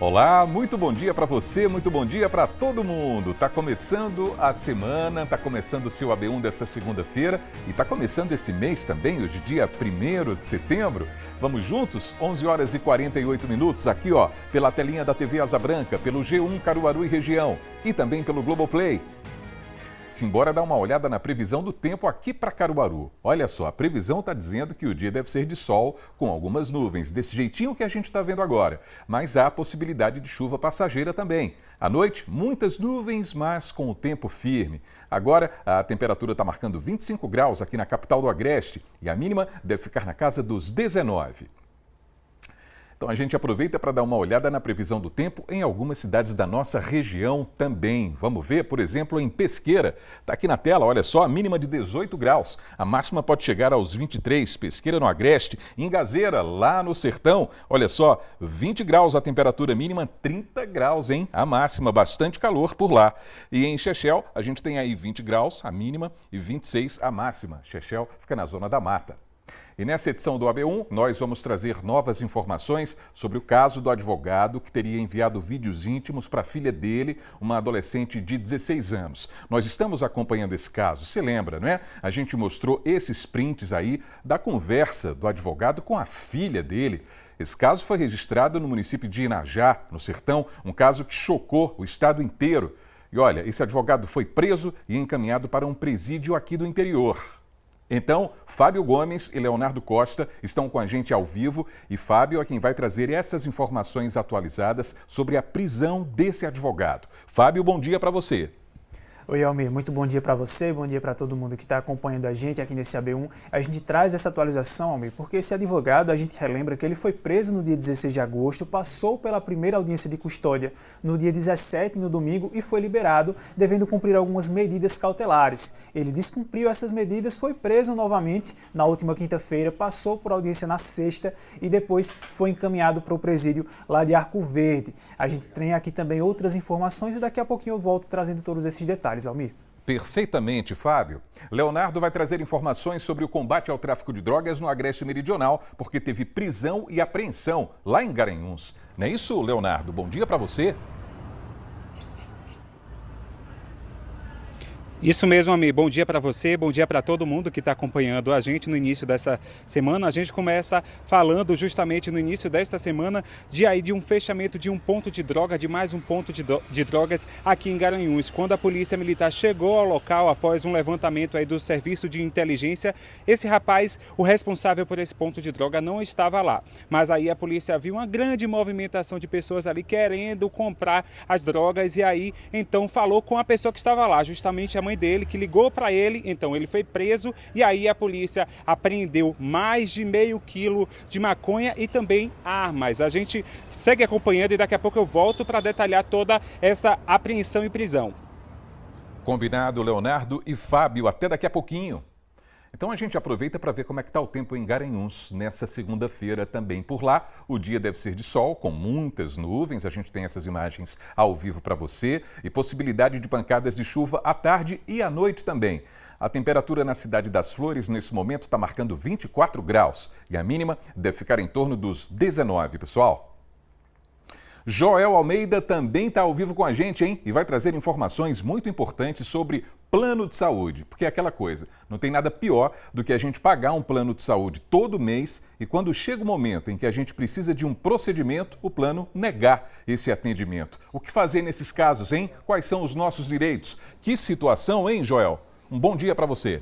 Olá, muito bom dia para você, muito bom dia para todo mundo. Tá começando a semana, tá começando o seu AB1 dessa segunda-feira e tá começando esse mês também, hoje dia 1º de setembro. Vamos juntos? 11 horas e 48 minutos aqui, ó, pela telinha da TV Asa Branca, pelo G1 Caruaru e região e também pelo Globoplay. Simbora dar uma olhada na previsão do tempo aqui para Caruaru. Olha só, a previsão está dizendo que o dia deve ser de sol, com algumas nuvens, desse jeitinho que a gente está vendo agora. Mas há a possibilidade de chuva passageira também. À noite, muitas nuvens, mas com o tempo firme. Agora, a temperatura está marcando 25 graus aqui na capital do Agreste e a mínima deve ficar na casa dos 19. Então a gente aproveita para dar uma olhada na previsão do tempo em algumas cidades da nossa região também. Vamos ver, por exemplo, em Pesqueira. Está aqui na tela, olha só, a mínima de 18 graus. A máxima pode chegar aos 23. Pesqueira no Agreste, em Gazeira, lá no Sertão. Olha só, 20 graus a temperatura mínima, 30 graus, hein? A máxima, bastante calor por lá. E em Chechel, a gente tem aí 20 graus a mínima e 26 a máxima. Chechel fica na zona da mata. E nessa edição do AB1, nós vamos trazer novas informações sobre o caso do advogado que teria enviado vídeos íntimos para a filha dele, uma adolescente de 16 anos. Nós estamos acompanhando esse caso, você lembra, não é? A gente mostrou esses prints aí da conversa do advogado com a filha dele. Esse caso foi registrado no município de Inajá, no Sertão, um caso que chocou o estado inteiro. E olha, esse advogado foi preso e encaminhado para um presídio aqui do interior. Então, Fábio Gomes e Leonardo Costa estão com a gente ao vivo e Fábio é quem vai trazer essas informações atualizadas sobre a prisão desse advogado. Fábio, bom dia para você. Oi, Almir, muito bom dia para você, bom dia para todo mundo que está acompanhando a gente aqui nesse AB1. A gente traz essa atualização, Almir, porque esse advogado, a gente relembra que ele foi preso no dia 16 de agosto, passou pela primeira audiência de custódia no dia 17, no domingo, e foi liberado, devendo cumprir algumas medidas cautelares. Ele descumpriu essas medidas, foi preso novamente na última quinta-feira, passou por audiência na sexta e depois foi encaminhado para o presídio lá de Arco Verde. A gente tem aqui também outras informações e daqui a pouquinho eu volto trazendo todos esses detalhes. Almir. Perfeitamente, Fábio. Leonardo vai trazer informações sobre o combate ao tráfico de drogas no Agreste Meridional, porque teve prisão e apreensão lá em Garanhuns. Não é isso, Leonardo? Bom dia para você. Isso mesmo, Amir. Bom dia para você, bom dia para todo mundo que está acompanhando a gente no início dessa semana. A gente começa falando justamente no início desta semana de um fechamento de um ponto de droga, de mais um ponto de drogas aqui em Garanhuns. Quando a polícia militar chegou ao local após um levantamento aí do serviço de inteligência, esse rapaz, o responsável por esse ponto de droga, não estava lá. Mas aí a polícia viu uma grande movimentação de pessoas ali querendo comprar as drogas e aí então falou com a pessoa que estava lá, justamente a mãe dele, que ligou para ele, então ele foi preso e aí a polícia apreendeu mais de meio quilo de maconha e também armas. A gente segue acompanhando e daqui a pouco eu volto para detalhar toda essa apreensão e prisão. Combinado, Leonardo e Fábio, até daqui a pouquinho. Então a gente aproveita para ver como é que está o tempo em Garanhuns nessa segunda-feira também. Por lá, o dia deve ser de sol, com muitas nuvens. A gente tem essas imagens ao vivo para você e possibilidade de pancadas de chuva à tarde e à noite também. A temperatura na Cidade das Flores nesse momento está marcando 24 graus e a mínima deve ficar em torno dos 19, pessoal. Joel Almeida também está ao vivo com a gente, hein? E vai trazer informações muito importantes sobre plano de saúde. Porque é aquela coisa, não tem nada pior do que a gente pagar um plano de saúde todo mês e quando chega o momento em que a gente precisa de um procedimento, o plano negar esse atendimento. O que fazer nesses casos, hein? Quais são os nossos direitos? Que situação, hein, Joel? Um bom dia para você.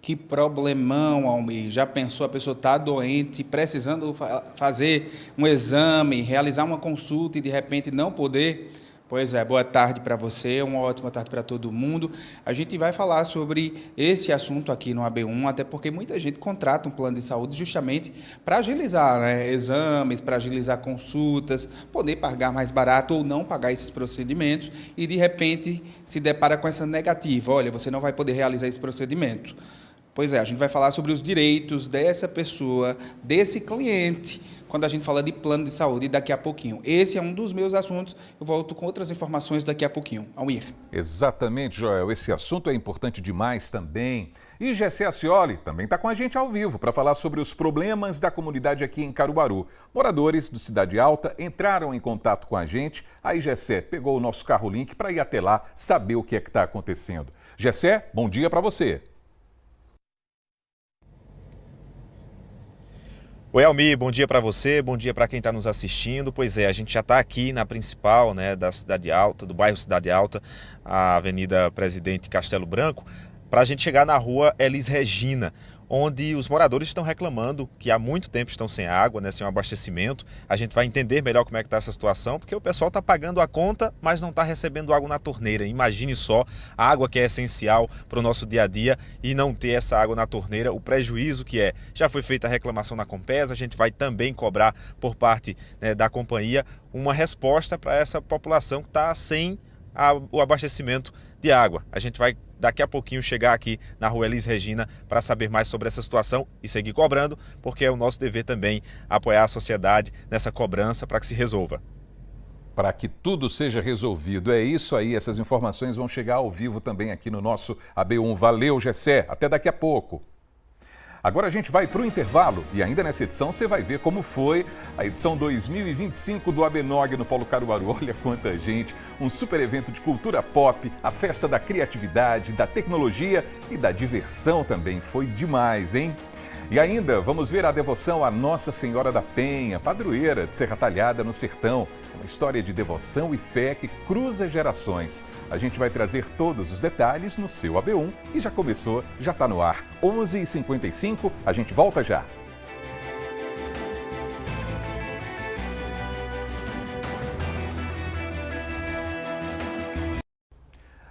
Que problemão, Almir. Já pensou, a pessoa está doente, precisando fazer um exame, realizar uma consulta e de repente não poder? Pois é, boa tarde para você, uma ótima tarde para todo mundo. A gente vai falar sobre esse assunto aqui no AB1, até porque muita gente contrata um plano de saúde justamente para agilizar, né, exames, para agilizar consultas, poder pagar mais barato ou não pagar esses procedimentos e de repente se depara com essa negativa, olha, você não vai poder realizar esse procedimento. Pois é, a gente vai falar sobre os direitos dessa pessoa, desse cliente, quando a gente fala de plano de saúde daqui a pouquinho. Esse é um dos meus assuntos, eu volto com outras informações daqui a pouquinho. Almir. Exatamente, Joel, esse assunto é importante demais também. E Gessé Ascioli também está com a gente ao vivo para falar sobre os problemas da comunidade aqui em Caruaru. Moradores do Cidade Alta entraram em contato com a gente, aí Gessé pegou o nosso carro-link para ir até lá saber o que é que está acontecendo. Gessé, bom dia para você. Oi, Almir, bom dia para você, bom dia para quem está nos assistindo. Pois é, a gente já está aqui na principal, da Cidade Alta, do bairro Cidade Alta, a Avenida Presidente Castelo Branco, para a gente chegar na rua Elis Regina, onde os moradores estão reclamando que há muito tempo estão sem água, sem um abastecimento. A gente vai entender melhor como é que está essa situação, porque o pessoal está pagando a conta, mas não está recebendo água na torneira. Imagine só, a água que é essencial para o nosso dia a dia e não ter essa água na torneira, o prejuízo que é. Já foi feita a reclamação na Compesa, a gente vai também cobrar por parte da companhia uma resposta para essa população que está sem o abastecimento de água. A gente vai daqui a pouquinho chegar aqui na rua Elis Regina para saber mais sobre essa situação e seguir cobrando, porque é o nosso dever também apoiar a sociedade nessa cobrança para que se resolva. Para que tudo seja resolvido. É isso aí, essas informações vão chegar ao vivo também aqui no nosso AB1. Valeu, Gessé, até daqui a pouco. Agora a gente vai para o intervalo e ainda nessa edição você vai ver como foi a edição 2025 do ABNOG no Polo Caruaru. Olha quanta gente, um super evento de cultura pop, a festa da criatividade, da tecnologia e da diversão também. Foi demais, hein? E ainda vamos ver a devoção à Nossa Senhora da Penha, padroeira de Serra Talhada, no Sertão. Uma história de devoção e fé que cruza gerações. A gente vai trazer todos os detalhes no seu AB1, que já começou, já está no ar. 11h55, a gente volta já.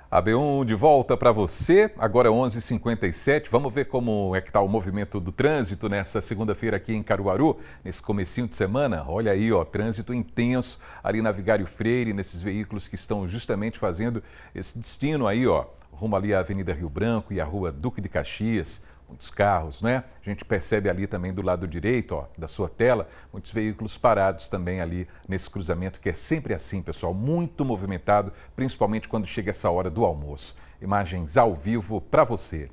AB1 de volta para você, agora 11h57. Vamos ver como é que está o movimento do trânsito nessa segunda-feira aqui em Caruaru, nesse comecinho de semana. Olha aí, trânsito intenso ali na Vigário Freire, nesses veículos que estão justamente fazendo esse destino aí, rumo ali à Avenida Rio Branco e à Rua Duque de Caxias. Muitos carros, né? A gente percebe ali também do lado direito, da sua tela, muitos veículos parados também ali nesse cruzamento, que é sempre assim, pessoal, muito movimentado, principalmente quando chega essa hora do almoço. Imagens ao vivo para você.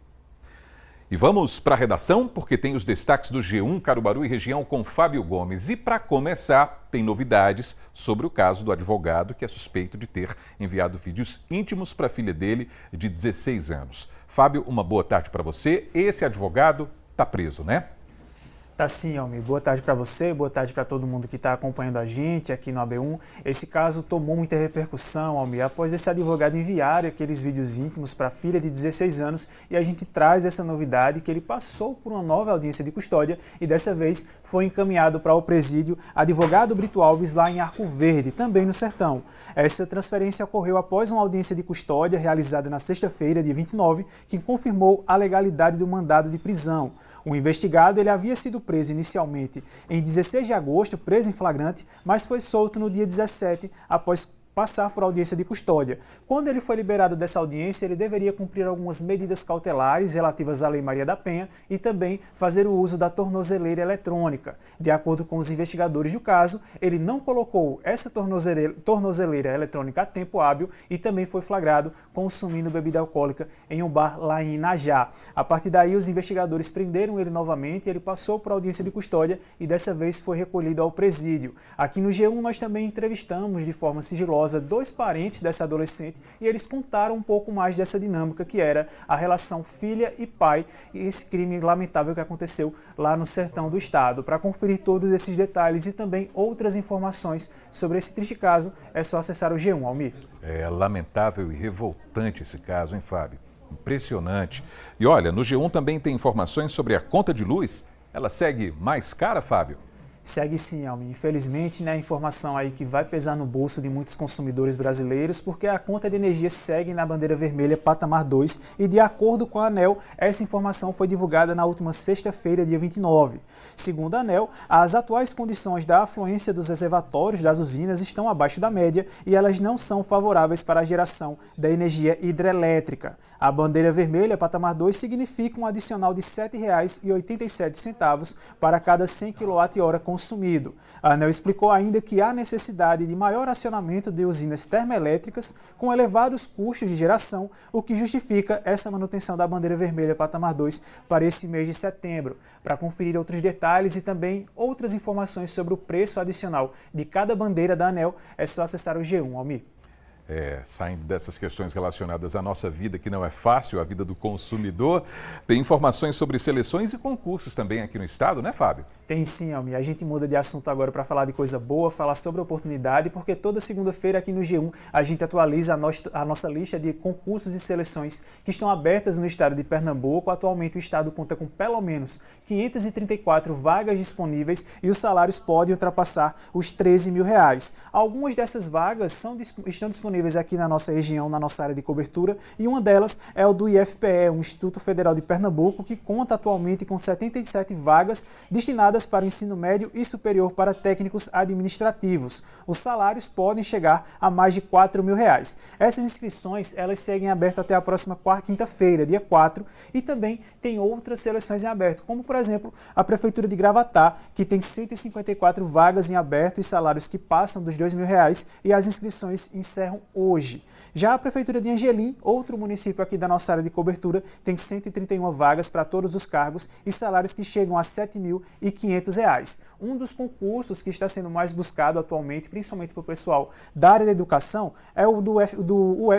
E vamos para a redação, porque tem os destaques do G1 Caruaru e região com Fábio Gomes. E para começar, tem novidades sobre o caso do advogado que é suspeito de ter enviado vídeos íntimos para a filha dele de 16 anos. Fábio, uma boa tarde para você. Esse advogado está preso, né? Tá sim, Almir. Boa tarde para você, boa tarde para todo mundo que está acompanhando a gente aqui no AB1. Esse caso tomou muita repercussão, Almir, após esse advogado enviar aqueles vídeos íntimos para a filha de 16 anos e a gente traz essa novidade que ele passou por uma nova audiência de custódia e dessa vez foi encaminhado para o presídio Advogado Brito Alves lá em Arco Verde, também no Sertão. Essa transferência ocorreu após uma audiência de custódia realizada na sexta-feira, dia 29, que confirmou a legalidade do mandado de prisão. O investigado ele havia sido preso inicialmente em 16 de agosto, preso em flagrante, mas foi solto no dia 17, após passar por audiência de custódia. Quando ele foi liberado dessa audiência, ele deveria cumprir algumas medidas cautelares relativas à Lei Maria da Penha e também fazer o uso da tornozeleira eletrônica. De acordo com os investigadores do caso, ele não colocou essa tornozeleira eletrônica a tempo hábil e também foi flagrado consumindo bebida alcoólica em um bar lá em Inajá. A partir daí, os investigadores prenderam ele novamente, ele passou por audiência de custódia e dessa vez foi recolhido ao presídio. Aqui no G1 nós também entrevistamos de forma sigilosa dois parentes dessa adolescente e eles contaram um pouco mais dessa dinâmica que era a relação filha e pai e esse crime lamentável que aconteceu lá no sertão do estado. Para conferir todos esses detalhes e também outras informações sobre esse triste caso, é só acessar o G1, Almir. É lamentável e revoltante esse caso, hein, Fábio? Impressionante. E olha, no G1 também tem informações sobre a conta de luz. Ela segue mais cara, Fábio? Segue sim, Almir. Infelizmente, a informação aí que vai pesar no bolso de muitos consumidores brasileiros, porque a conta de energia segue na bandeira vermelha patamar 2 e, de acordo com a ANEEL, essa informação foi divulgada na última sexta-feira, dia 29. Segundo a ANEEL, as atuais condições da afluência dos reservatórios das usinas estão abaixo da média e elas não são favoráveis para a geração da energia hidrelétrica. A bandeira vermelha patamar 2 significa um adicional de R$ 7,87 para cada 100 kWh consumido. A ANEEL explicou ainda que há necessidade de maior acionamento de usinas termoelétricas com elevados custos de geração, o que justifica essa manutenção da bandeira vermelha patamar 2 para esse mês de setembro. Para conferir outros detalhes e também outras informações sobre o preço adicional de cada bandeira da ANEEL, é só acessar o G1, Almir. Saindo dessas questões relacionadas à nossa vida, que não é fácil, a vida do consumidor, tem informações sobre seleções e concursos também aqui no estado, né, Fábio? Tem sim, Almir. A gente muda de assunto agora para falar de coisa boa, falar sobre oportunidade, porque toda segunda-feira aqui no G1 a gente atualiza a nossa lista de concursos e seleções que estão abertas no estado de Pernambuco. Atualmente o estado conta com pelo menos 534 vagas disponíveis e os salários podem ultrapassar os R$13 mil. Algumas dessas vagas estão disponíveis aqui na nossa região, na nossa área de cobertura, e uma delas é o do IFPE, o Instituto Federal de Pernambuco, que conta atualmente com 77 vagas destinadas para o ensino médio e superior para técnicos administrativos. Os salários podem chegar a mais de R$4 mil. Essas inscrições elas seguem abertas até a próxima quinta-feira, dia 4, e também tem outras seleções em aberto, como por exemplo a Prefeitura de Gravatá, que tem 154 vagas em aberto e salários que passam dos R$2 mil, e as inscrições encerram hoje. Já a Prefeitura de Angelim, outro município aqui da nossa área de cobertura, tem 131 vagas para todos os cargos e salários que chegam a R$7.500. Um dos concursos que está sendo mais buscado atualmente, principalmente para o pessoal da área da educação, é o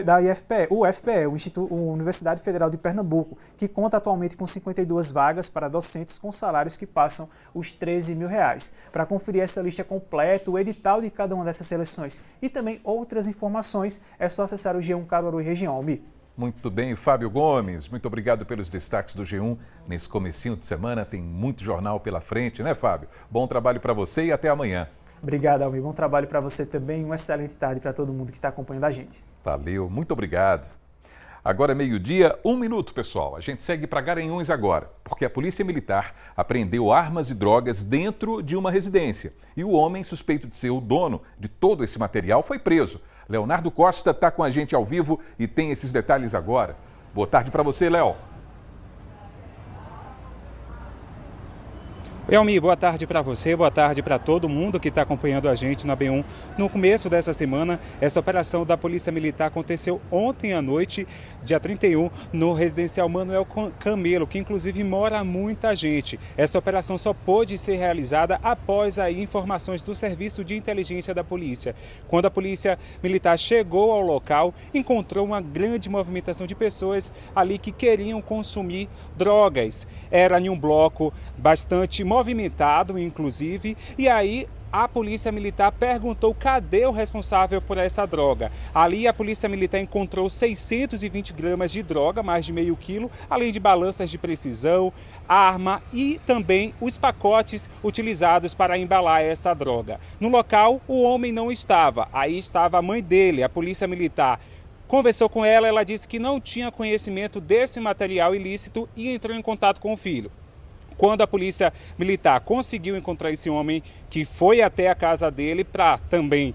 da IFPE, o UFPE, a Universidade Federal de Pernambuco, que conta atualmente com 52 vagas para docentes com salários que passam os R$13 mil. Para conferir essa lista completa, o edital de cada uma dessas seleções e também outras informações, é só acessar o G1 Caruaru e região, Almir. Muito bem, Fábio Gomes, muito obrigado pelos destaques do G1 nesse comecinho de semana. Tem muito jornal pela frente, né, Fábio? Bom trabalho para você e até amanhã. Obrigado, Almir. Bom trabalho para você também. Uma excelente tarde para todo mundo que está acompanhando a gente. Valeu, muito obrigado. Agora é meio-dia, 1 minuto, pessoal. A gente segue para Garanhuns agora, porque a Polícia Militar apreendeu armas e drogas dentro de uma residência. E o homem suspeito de ser o dono de todo esse material foi preso. Leonardo Costa está com a gente ao vivo e tem esses detalhes agora. Boa tarde para você, Léo. Oi, Almir, boa tarde para você, boa tarde para todo mundo que está acompanhando a gente na B1. No começo dessa semana, essa operação da Polícia Militar aconteceu ontem à noite, dia 31, no residencial Manuel Camelo, que inclusive mora muita gente. Essa operação só pôde ser realizada após aí informações do Serviço de Inteligência da Polícia. Quando a Polícia Militar chegou ao local, encontrou uma grande movimentação de pessoas ali que queriam consumir drogas. Era em um bloco bastante movimentado, inclusive, e aí a Polícia Militar perguntou cadê o responsável por essa droga. Ali a Polícia Militar encontrou 620 gramas de droga, mais de meio quilo, além de balanças de precisão, arma e também os pacotes utilizados para embalar essa droga. No local, o homem não estava, aí estava a mãe dele. A Polícia Militar conversou com ela, ela disse que não tinha conhecimento desse material ilícito e entrou em contato com o filho. Quando a Polícia Militar conseguiu encontrar esse homem, que foi até a casa dele para também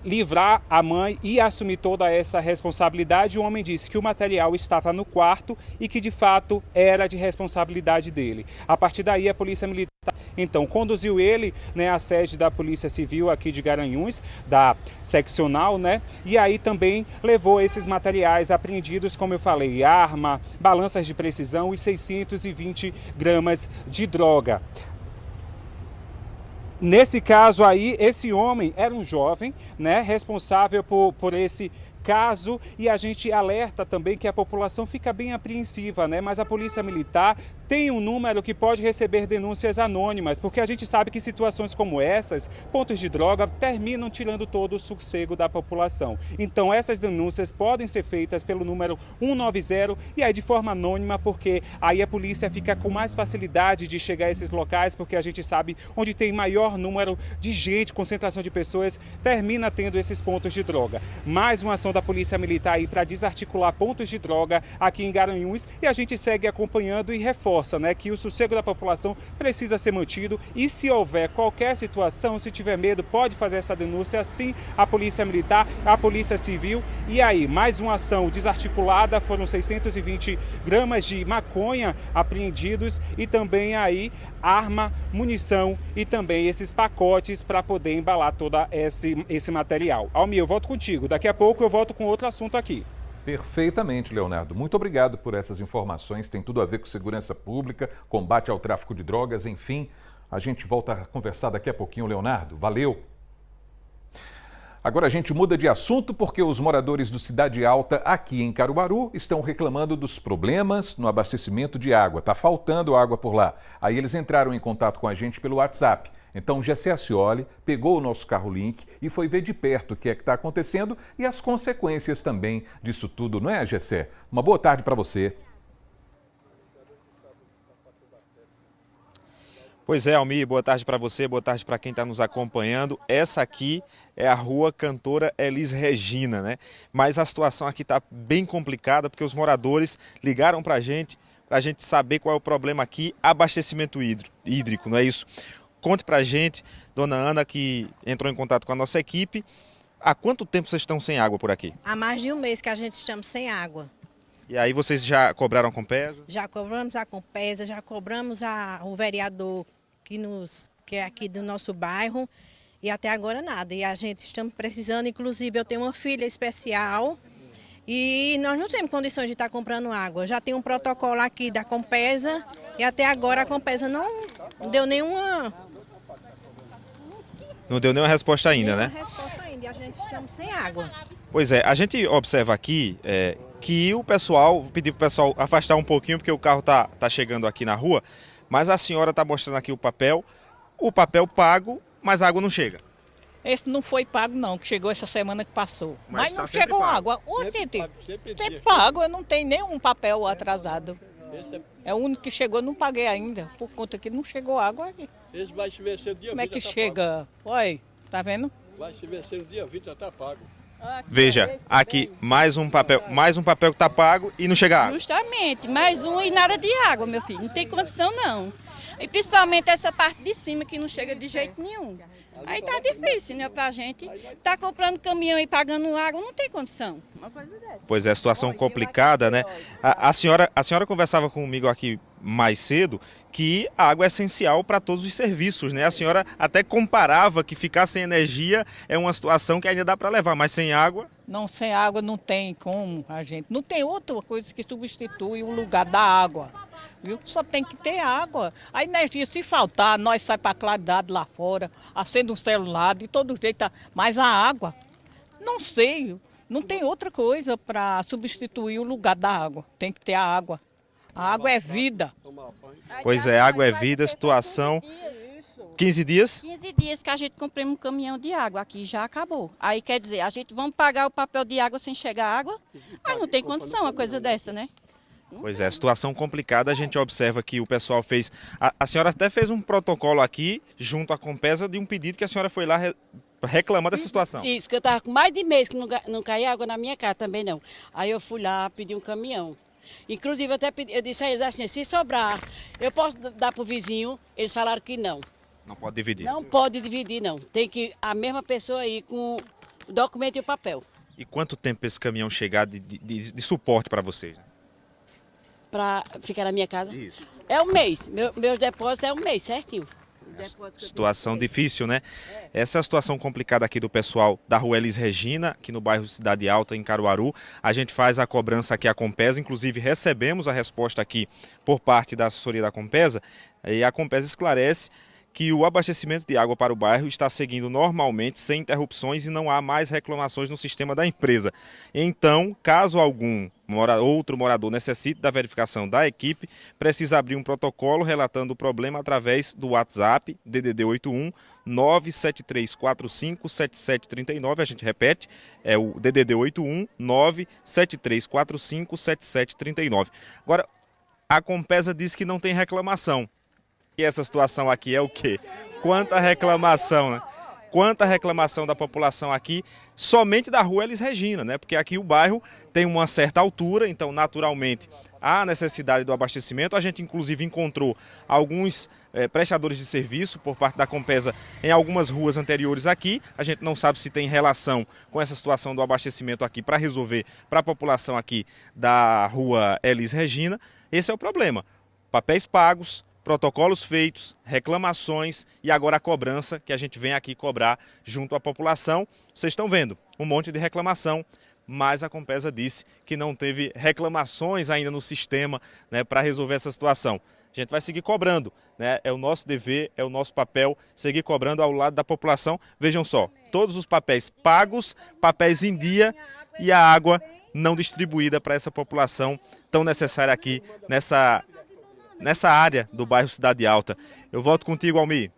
livrar a mãe e assumir toda essa responsabilidade, o homem disse que o material estava no quarto e que de fato era de responsabilidade dele. A partir daí a Polícia Militar então conduziu ele à sede da Polícia Civil aqui de Garanhuns, da seccional, e aí também levou esses materiais apreendidos, como eu falei, arma, balanças de precisão e 620 gramas de droga. Nesse caso aí, esse homem era um jovem, responsável por esse caso, e a gente alerta também que a população fica bem apreensiva, mas a Polícia Militar tem um número que pode receber denúncias anônimas, porque a gente sabe que situações como essas, pontos de droga, terminam tirando todo o sossego da população. Então essas denúncias podem ser feitas pelo número 190 e aí de forma anônima, porque aí a polícia fica com mais facilidade de chegar a esses locais, porque a gente sabe onde tem maior número de gente, concentração de pessoas, termina tendo esses pontos de droga. Mais uma ação da Polícia Militar aí para desarticular pontos de droga aqui em Garanhuns, e a gente segue acompanhando e reforça, né, que o sossego da população precisa ser mantido, e se houver qualquer situação, se tiver medo, pode fazer essa denúncia, sim, a Polícia Militar, a Polícia Civil. E aí, mais uma ação desarticulada, foram 620 gramas de maconha apreendidos, e também aí arma, munição e também esses pacotes para poder embalar todo esse material. Almir, eu volto contigo. Daqui a pouco eu volto com outro assunto aqui. Perfeitamente, Leonardo. Muito obrigado por essas informações. Tem tudo a ver com segurança pública, combate ao tráfico de drogas, enfim. A gente volta a conversar daqui a pouquinho, Leonardo. Valeu! Agora a gente muda de assunto porque os moradores do Cidade Alta, aqui em Caruaru, estão reclamando dos problemas no abastecimento de água. Está faltando água por lá. Aí eles entraram em contato com a gente pelo WhatsApp. Então, Gessé Ascioli pegou o nosso carro Link e foi ver de perto o que é que está acontecendo e as consequências também disso tudo, não é, Gessé? Uma boa tarde para você. Pois é, Almir, boa tarde para você, boa tarde para quem está nos acompanhando. Essa aqui é a rua Cantora Elis Regina, né? Mas a situação aqui está bem complicada porque os moradores ligaram para a gente saber qual é o problema aqui, abastecimento hídrico, não é isso? Conte para a gente, dona Ana, que entrou em contato com a nossa equipe, há quanto tempo vocês estão sem água por aqui? Há mais de um mês que a gente estamos sem água. E aí vocês já cobraram a Compesa? Já cobramos a Compesa, já cobramos o vereador que é aqui do nosso bairro e até agora nada. E a gente estamos precisando, inclusive eu tenho uma filha especial e nós não temos condições de estar comprando água. Já tem um protocolo aqui da Compesa e até agora a Compesa não deu nenhuma... Não deu nenhuma resposta ainda, né? Resposta ainda, e a gente estamos sem água. Pois é, a gente observa aqui que o pessoal, pediu para o pessoal afastar um pouquinho porque o carro tá chegando aqui na rua, mas a senhora está mostrando aqui o papel pago, mas a água não chega. Esse não foi pago não, que chegou essa semana que passou. Mas tá não chegou pago. água. Sempre pago, eu não tenho nenhum papel atrasado. É o único que chegou, não paguei ainda, por conta que não chegou água aqui. Esse vai se vencer no dia 20. Como é que chega? Olha, tá vendo? Vai se vencer no dia 20, já está pago. Veja, aqui mais um papel que está pago e não chega água. Justamente, mais um e nada de água, meu filho. Não tem condição não. E principalmente essa parte de cima que não chega de jeito nenhum. Aí tá difícil, né, pra gente. Tá comprando caminhão e pagando água, não tem condição. Uma coisa dessa. Pois é, situação complicada, né? A senhora conversava comigo aqui mais cedo que a água é essencial para todos os serviços, né? A senhora até comparava que ficar sem energia é uma situação que ainda dá para levar, mas sem água... Não, sem água não tem como a gente. Não tem outra coisa que substitui o lugar da água. Viu? Só tem que ter água. A energia, se faltar, nós sai para a claridade lá fora, acende um celular, de todo jeito. Mas a água, não sei, não tem outra coisa para substituir o lugar da água. Tem que ter a água. A água é vida. Pois é, água é vida, situação... 15 dias? 15 dias que a gente comprou um caminhão de água, aqui já acabou. Aí quer dizer, a gente vamos pagar o papel de água sem chegar água? Aí não tem condição uma coisa dessa, né? Pois é, situação complicada, a gente observa que o pessoal fez... A senhora até fez um protocolo aqui, junto à Compesa, de um pedido que a senhora foi lá reclamar dessa situação. Isso, que eu estava com mais de mês que não caía água na minha casa também não. Aí eu fui lá pedir um caminhão. Inclusive eu disse a eles assim, se sobrar, eu posso dar para o vizinho? Eles falaram que não. Não pode dividir? Não pode dividir, não. Tem que a mesma pessoa ir com o documento e o papel. E quanto tempo esse caminhão chegar de suporte para vocês? Para ficar na minha casa? Isso. É um mês. Meus depósitos é um mês, certinho. Situação difícil, né? Essa é a situação complicada aqui do pessoal da rua Elis Regina, aqui no bairro Cidade Alta, em Caruaru. A gente faz a cobrança aqui à Compesa, inclusive recebemos a resposta aqui por parte da assessoria da Compesa, e a Compesa esclarece que o abastecimento de água para o bairro está seguindo normalmente, sem interrupções, e não há mais reclamações no sistema da empresa. Então, caso algum outro morador necessite da verificação da equipe, precisa abrir um protocolo relatando o problema através do WhatsApp, DDD 81 97345 7739, a gente repete, é o DDD 81 97345 7739. Agora, a Compesa diz que não tem reclamação. E essa situação aqui é o quê? Quanta reclamação, né? quanta reclamação da população aqui, somente da rua Elis Regina, né? Porque aqui o bairro tem uma certa altura, então naturalmente há necessidade do abastecimento. A gente inclusive encontrou alguns prestadores de serviço por parte da Compesa em algumas ruas anteriores aqui. A gente não sabe se tem relação com essa situação do abastecimento aqui para resolver para a população aqui da rua Elis Regina. Esse é o problema. Papéis pagos, protocolos feitos, reclamações e agora a cobrança que a gente vem aqui cobrar junto à população. Vocês estão vendo um monte de reclamação, mas a Compesa disse que não teve reclamações ainda no sistema, né, para resolver essa situação. A gente vai seguir cobrando, né? É o nosso dever, é o nosso papel, seguir cobrando ao lado da população. Vejam só, todos os papéis pagos, papéis em dia e a água não distribuída para essa população tão necessária aqui nessa área do bairro Cidade Alta. Eu volto contigo, Almir.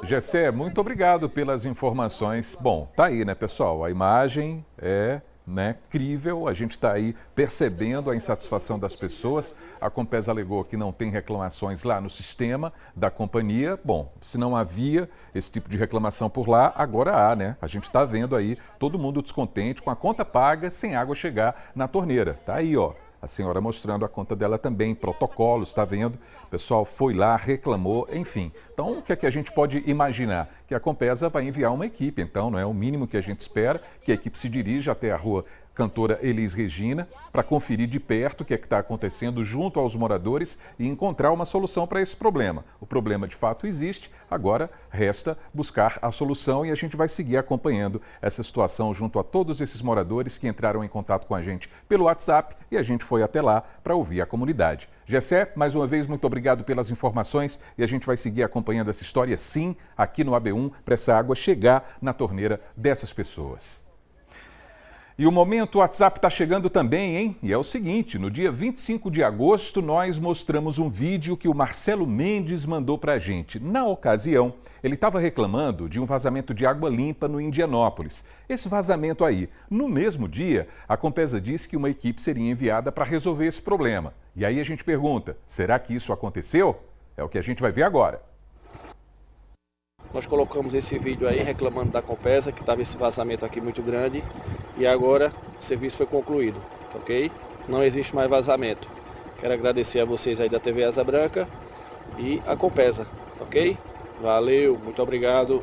Gessé, muito obrigado pelas informações. Bom, tá aí, né, pessoal? A imagem é, né, crível, a gente está aí percebendo a insatisfação das pessoas. A Compesa alegou que não tem reclamações lá no sistema da companhia. Bom, se não havia esse tipo de reclamação por lá, agora há, né? A gente está vendo aí todo mundo descontente com a conta paga sem água chegar na torneira. Tá aí, ó. A senhora mostrando a conta dela também, protocolos, está vendo? O pessoal foi lá, reclamou, enfim. Então, o que é que a gente pode imaginar? Que a Compesa vai enviar uma equipe, então, não é o mínimo que a gente espera, que a equipe se dirija até a rua Cantora Elis Regina para conferir de perto o que é que está acontecendo junto aos moradores e encontrar uma solução para esse problema. O problema de fato existe, agora resta buscar a solução e a gente vai seguir acompanhando essa situação junto a todos esses moradores que entraram em contato com a gente pelo WhatsApp e a gente foi até lá para ouvir a comunidade. Gessé, mais uma vez, muito obrigado pelas informações e a gente vai seguir acompanhando essa história, sim, aqui no AB1, para essa água chegar na torneira dessas pessoas. E o Momento WhatsApp está chegando também, hein? E é o seguinte, no dia 25 de agosto, nós mostramos um vídeo que o Marcelo Mendes mandou para a gente. Na ocasião, ele estava reclamando de um vazamento de água limpa no Indianópolis. Esse vazamento aí, no mesmo dia, a Compesa disse que uma equipe seria enviada para resolver esse problema. E aí a gente pergunta, será que isso aconteceu? É o que a gente vai ver agora. Nós colocamos esse vídeo aí reclamando da Compesa, que estava esse vazamento aqui muito grande. E agora o serviço foi concluído, ok? Não existe mais vazamento. Quero agradecer a vocês aí da TV Asa Branca e a Compesa, ok? Valeu, muito obrigado.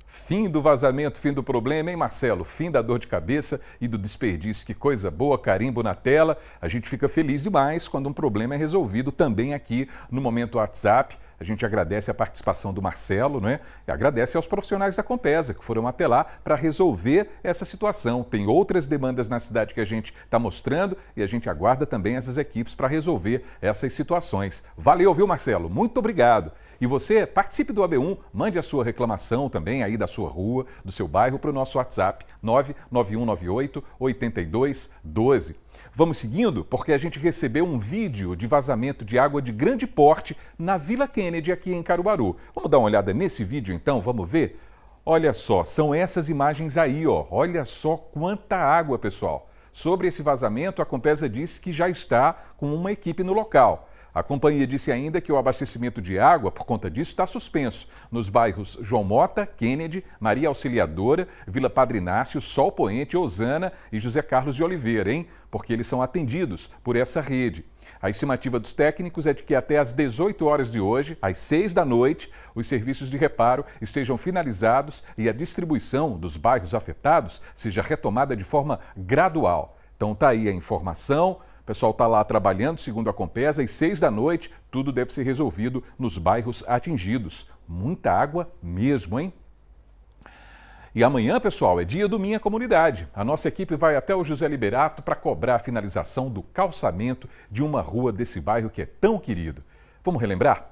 Fim do vazamento, fim do problema, hein, Marcelo? Fim da dor de cabeça e do desperdício. Que coisa boa, carimbo na tela. A gente fica feliz demais quando um problema é resolvido também aqui no Momento WhatsApp. A gente agradece a participação do Marcelo, né? E agradece aos profissionais da Compesa que foram até lá para resolver essa situação. Tem outras demandas na cidade que a gente está mostrando e a gente aguarda também essas equipes para resolver essas situações. Valeu, viu, Marcelo? Muito obrigado. E você, participe do AB1, mande a sua reclamação também aí da sua rua, do seu bairro, para o nosso WhatsApp 99198-8212. Vamos seguindo, porque a gente recebeu um vídeo de vazamento de água de grande porte na Vila Kennedy, aqui em Caruaru. Vamos dar uma olhada nesse vídeo então, vamos ver? Olha só, são essas imagens aí, ó. Olha só quanta água, pessoal. Sobre esse vazamento, a Compesa disse que já está com uma equipe no local. A companhia disse ainda que o abastecimento de água, por conta disso, está suspenso nos bairros João Mota, Kennedy, Maria Auxiliadora, Vila Padre Inácio, Sol Poente, Osana e José Carlos de Oliveira, hein? Porque eles são atendidos por essa rede. A estimativa dos técnicos é de que até às 18 horas de hoje, às 6 da noite, os serviços de reparo estejam finalizados e a distribuição dos bairros afetados seja retomada de forma gradual. Então tá aí a informação. O pessoal está lá trabalhando, segundo a Compesa, às 6 da noite, tudo deve ser resolvido nos bairros atingidos. Muita água mesmo, hein? E amanhã, pessoal, é dia do Minha Comunidade. A nossa equipe vai até o José Liberato para cobrar a finalização do calçamento de uma rua desse bairro que é tão querido. Vamos relembrar?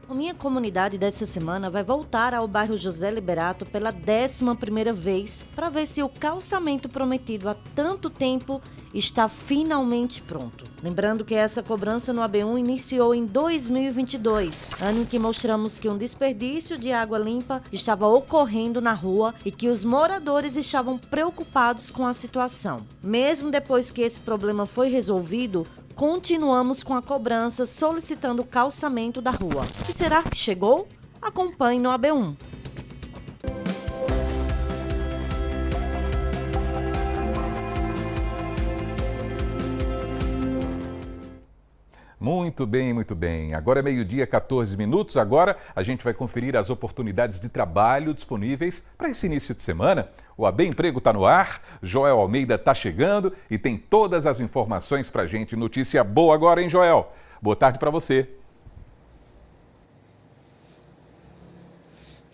A Minha Comunidade dessa semana vai voltar ao bairro José Liberato pela 11ª vez para ver se o calçamento prometido há tanto tempo está finalmente pronto. Lembrando que essa cobrança no AB1 iniciou em 2022, ano em que mostramos que um desperdício de água limpa estava ocorrendo na rua e que os moradores estavam preocupados com a situação. Mesmo depois que esse problema foi resolvido, continuamos com a cobrança solicitando o calçamento da rua. E será que chegou? Acompanhe no AB1. Muito bem, muito bem. Agora é meio-dia, 14 minutos. Agora a gente vai conferir as oportunidades de trabalho disponíveis para esse início de semana. O AB Emprego está no ar, Joel Almeida está chegando e tem todas as informações para a gente. Notícia boa agora, hein, Joel? Boa tarde para você.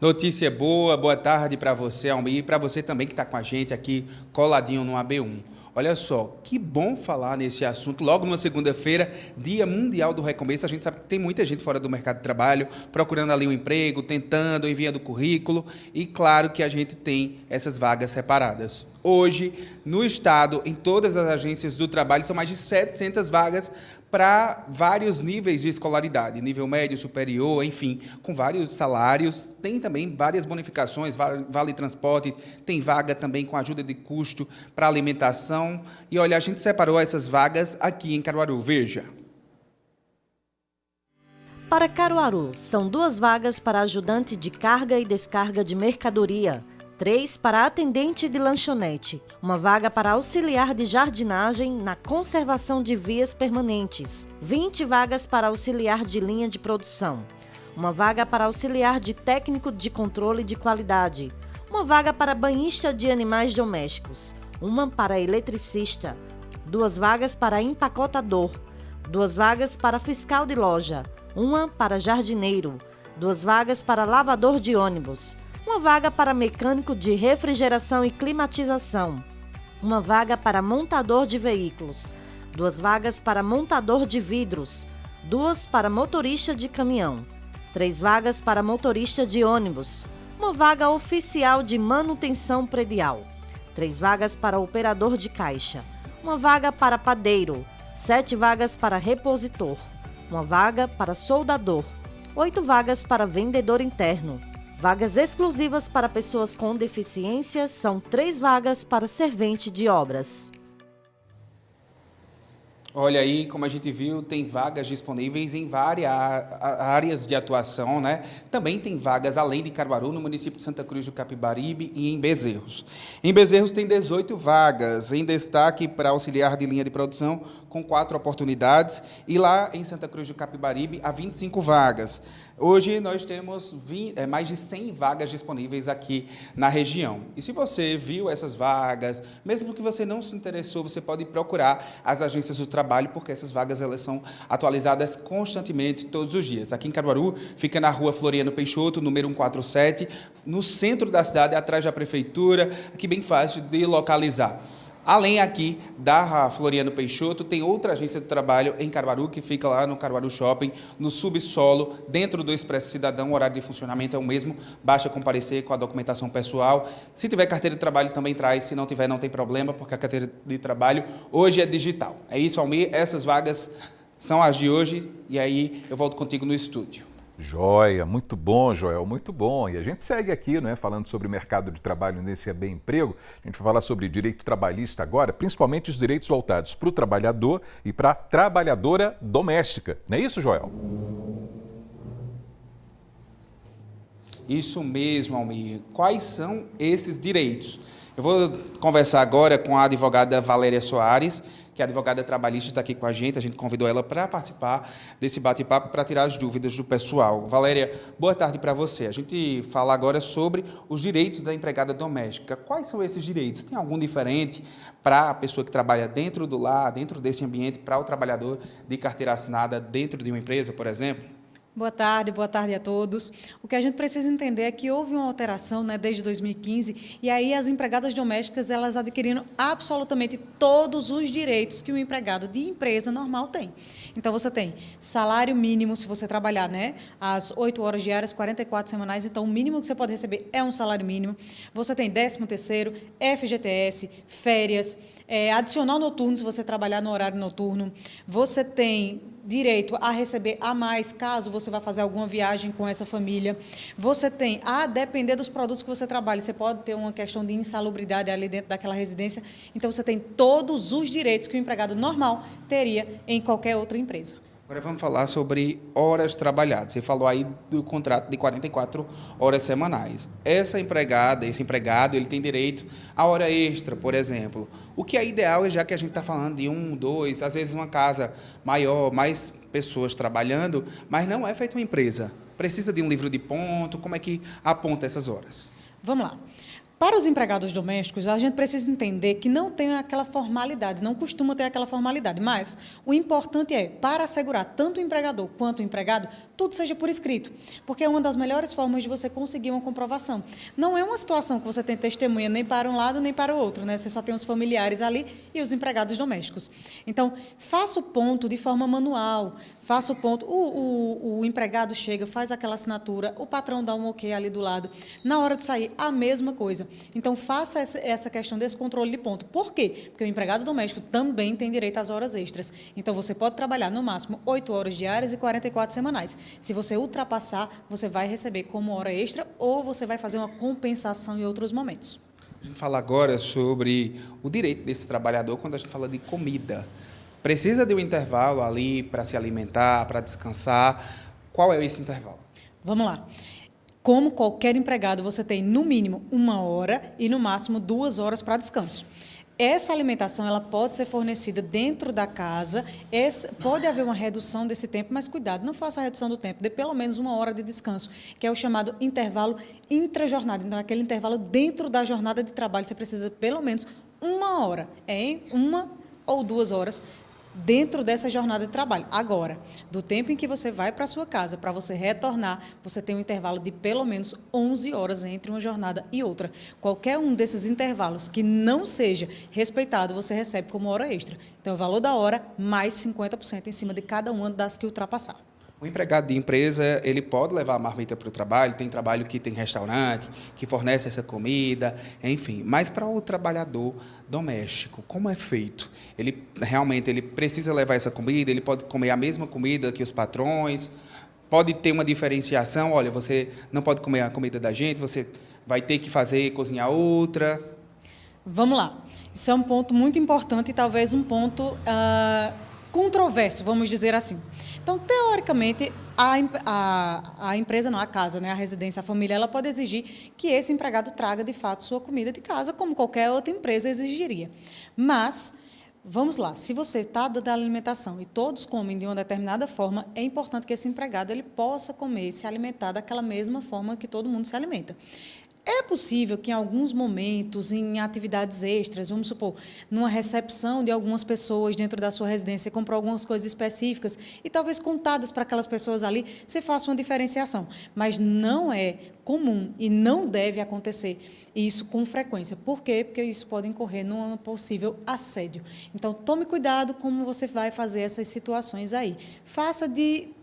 Notícia boa tarde para você, Almeida, e para você também que está com a gente aqui coladinho no AB1. Olha só, que bom falar nesse assunto logo numa segunda-feira, Dia Mundial do Recomeço. A gente sabe que tem muita gente fora do mercado de trabalho, procurando ali um emprego, tentando, enviando currículo, e claro que a gente tem essas vagas separadas. Hoje, no estado, em todas as agências do trabalho, são mais de 700 vagas para vários níveis de escolaridade, nível médio, superior, enfim, com vários salários. Tem também várias bonificações, vale transporte, tem vaga também com ajuda de custo para alimentação. E olha, a gente separou essas vagas aqui em Caruaru, veja. Para Caruaru, são 2 vagas para ajudante de carga e descarga de mercadoria, 3 para atendente de lanchonete, 1 vaga para auxiliar de jardinagem na conservação de vias permanentes, 20 vagas para auxiliar de linha de produção, 1 vaga para auxiliar de técnico de controle de qualidade, 1 vaga para banhista de animais domésticos, 1 para eletricista, 2 vagas para empacotador, 2 vagas para fiscal de loja, 1 para jardineiro, 2 vagas para lavador de ônibus, 1 vaga para mecânico de refrigeração e climatização, 1 vaga para montador de veículos, 2 vagas para montador de vidros, 2 para motorista de caminhão, 3 vagas para motorista de ônibus, 1 vaga oficial de manutenção predial, 3 vagas para operador de caixa, 1 vaga para padeiro, 7 vagas para repositor, 1 vaga para soldador, 8 vagas para vendedor interno. Vagas exclusivas para pessoas com deficiência são 3 vagas para servente de obras. Olha aí, como a gente viu, tem vagas disponíveis em várias áreas de atuação, né? Também tem vagas além de Caruaru, no município de Santa Cruz do Capibaribe e em Bezerros. Em Bezerros tem 18 vagas, em destaque para auxiliar de linha de produção, com 4 oportunidades, e lá em Santa Cruz do Capibaribe há 25 vagas. Hoje nós temos mais de 100 vagas disponíveis aqui na região. E se você viu essas vagas, mesmo que você não se interessou, você pode procurar as agências do trabalho, porque essas vagas elas são atualizadas constantemente, todos os dias. Aqui em Caruaru, fica na rua Floriano Peixoto, número 147, no centro da cidade, atrás da prefeitura, aqui bem fácil de localizar. Além aqui da Floriano Peixoto, tem outra agência de trabalho em Caruaru, que fica lá no Caruaru Shopping, no subsolo, dentro do Expresso Cidadão. O horário de funcionamento é o mesmo, basta comparecer com a documentação pessoal. Se tiver carteira de trabalho, também traz. Se não tiver, não tem problema, porque a carteira de trabalho hoje é digital. É isso, Almir. Essas vagas são as de hoje, e aí eu volto contigo no estúdio. Joia, muito bom, Joel, muito bom. E a gente segue aqui, né, falando sobre o mercado de trabalho nesse AB Emprego. A gente vai falar sobre direito trabalhista agora, principalmente os direitos voltados para o trabalhador e para a trabalhadora doméstica. Não é isso, Joel? Isso mesmo, Almir. Quais são esses direitos? Eu vou conversar agora com a advogada Valéria Soares, que é advogada trabalhista, está aqui com a gente convidou ela para participar desse bate-papo, para tirar as dúvidas do pessoal. Valéria, boa tarde para você. A gente fala agora sobre os direitos da empregada doméstica. Quais são esses direitos? Tem algum diferente para a pessoa que trabalha dentro do lar, dentro desse ambiente, para o trabalhador de carteira assinada dentro de uma empresa, por exemplo? Boa tarde a todos. O que a gente precisa entender é que houve uma alteração, né, desde 2015, e aí as empregadas domésticas elas adquiriram absolutamente todos os direitos que um empregado de empresa normal tem. Então, você tem salário mínimo, se você trabalhar, né, às 8 horas diárias, 44 semanais, então o mínimo que você pode receber é um salário mínimo. Você tem 13º, FGTS, férias, adicional noturno, se você trabalhar no horário noturno. Você tem direito a receber a mais, caso você vá fazer alguma viagem com essa família. Você tem, a depender dos produtos que você trabalha, você pode ter uma questão de insalubridade ali dentro daquela residência. Então, você tem todos os direitos que o empregado normal teria em qualquer outra empresa. Agora vamos falar sobre horas trabalhadas. Você falou aí do contrato de 44 horas semanais. Essa empregada, esse empregado, ele tem direito a hora extra, por exemplo. O que é ideal, já que a gente está falando de 1, 2, às vezes uma casa maior, mais pessoas trabalhando, mas não é feita uma empresa. Precisa de um livro de ponto, como é que aponta essas horas? Vamos lá. Para os empregados domésticos, a gente precisa entender que não tem aquela formalidade, não costuma ter aquela formalidade, mas o importante é, para assegurar tanto o empregador quanto o empregado, tudo seja por escrito, porque é uma das melhores formas de você conseguir uma comprovação. Não é uma situação que você tem testemunha nem para um lado nem para o outro, né? Você só tem os familiares ali e os empregados domésticos. Então, faça o ponto de forma manual, faça o ponto, o empregado chega, faz aquela assinatura, o patrão dá um ok ali do lado. Na hora de sair, a mesma coisa. Então, faça essa questão desse controle de ponto. Por quê? Porque o empregado doméstico também tem direito às horas extras. Então, você pode trabalhar no máximo 8 horas diárias e 44 semanais. Se você ultrapassar, você vai receber como hora extra ou você vai fazer uma compensação em outros momentos. A gente fala agora sobre o direito desse trabalhador quando a gente fala de comida. Precisa de um intervalo ali para se alimentar, para descansar. Qual é esse intervalo? Vamos lá. Como qualquer empregado, você tem no mínimo 1 hora e no máximo 2 horas para descanso. Essa alimentação ela pode ser fornecida dentro da casa, pode haver uma redução desse tempo, mas cuidado, não faça a redução do tempo, dê pelo menos 1 hora de descanso, que é o chamado intervalo intrajornada. Então, aquele intervalo dentro da jornada de trabalho, você precisa de pelo menos 1 hora, 1 ou 2 horas dentro dessa jornada de trabalho. Agora, do tempo em que você vai para a sua casa, para você retornar, você tem um intervalo de pelo menos 11 horas entre uma jornada e outra. Qualquer um desses intervalos que não seja respeitado, você recebe como hora extra. Então, o valor da hora, mais 50% em cima de cada uma das que ultrapassar. O empregado de empresa, ele pode levar a marmita para o trabalho, tem trabalho que tem restaurante, que fornece essa comida, enfim. Mas para o trabalhador doméstico, como é feito? Ele realmente precisa levar essa comida, ele pode comer a mesma comida que os patrões, pode ter uma diferenciação, olha, você não pode comer a comida da gente, você vai ter que cozinhar outra. Vamos lá. Isso é um ponto muito importante e talvez um ponto controverso, vamos dizer assim. Então, teoricamente, a empresa, não, a casa, né, a residência, a família, ela pode exigir que esse empregado traga, de fato, sua comida de casa, como qualquer outra empresa exigiria. Mas, vamos lá, se você está dando alimentação e todos comem de uma determinada forma, é importante que esse empregado ele possa comer, se alimentar daquela mesma forma que todo mundo se alimenta. É possível que em alguns momentos, em atividades extras, vamos supor, numa recepção de algumas pessoas dentro da sua residência, comprou algumas coisas específicas e talvez contadas para aquelas pessoas ali, você faça uma diferenciação. Mas não é comum e não deve acontecer isso com frequência. Por quê? Porque isso pode incorrer num possível assédio. Então, tome cuidado como você vai fazer essas situações aí.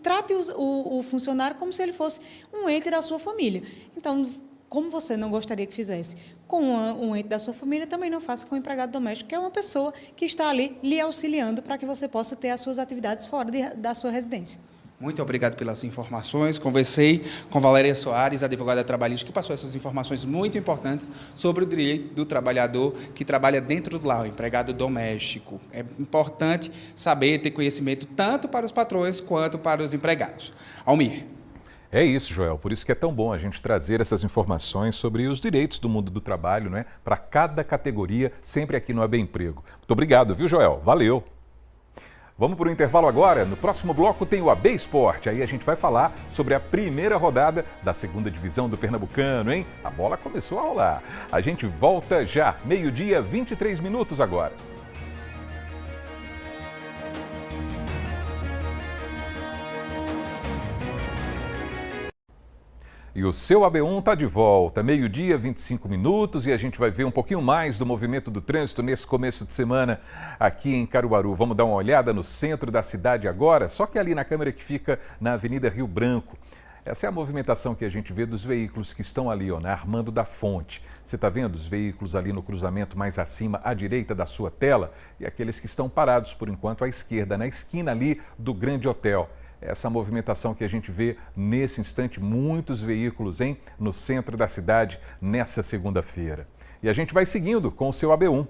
Trate o funcionário como se ele fosse um ente da sua família. Então, como você não gostaria que fizesse com um ente da sua família, também não faça com o empregado doméstico, que é uma pessoa que está ali lhe auxiliando para que você possa ter as suas atividades fora da sua residência. Muito obrigado pelas informações. Conversei com Valéria Soares, advogada trabalhista, que passou essas informações muito importantes sobre o direito do trabalhador que trabalha dentro do lar, o empregado doméstico. É importante saber, ter conhecimento tanto para os patrões quanto para os empregados. Almir. É isso, Joel. Por isso que é tão bom a gente trazer essas informações sobre os direitos do mundo do trabalho, né? Para cada categoria, sempre aqui no AB Emprego. Muito obrigado, viu, Joel? Valeu! Vamos para o intervalo agora. No próximo bloco tem o AB Esporte. Aí a gente vai falar sobre a primeira rodada da 2ª divisão do Pernambucano, hein? A bola começou a rolar. A gente volta já, 12h, 23 minutos agora. E o seu AB1 está de volta, 12h, 25 minutos, e a gente vai ver um pouquinho mais do movimento do trânsito nesse começo de semana aqui em Caruaru. Vamos dar uma olhada no centro da cidade agora, só que ali na câmera que fica na Avenida Rio Branco. Essa é a movimentação que a gente vê dos veículos que estão ali, na Armando da Fonte. Você está vendo os veículos ali no cruzamento mais acima, à direita da sua tela, e aqueles que estão parados por enquanto à esquerda, na esquina ali do Grande Hotel. Essa movimentação que a gente vê nesse instante, muitos veículos no centro da cidade nessa segunda-feira. E a gente vai seguindo com o seu AB1.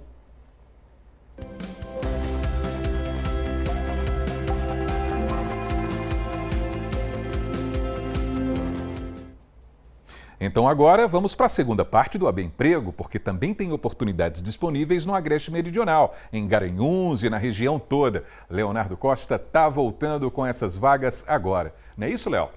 Então agora vamos para a segunda parte do AB Emprego, porque também tem oportunidades disponíveis no Agreste Meridional, em Garanhuns e na região toda. Leonardo Costa está voltando com essas vagas agora. Não é isso, Léo?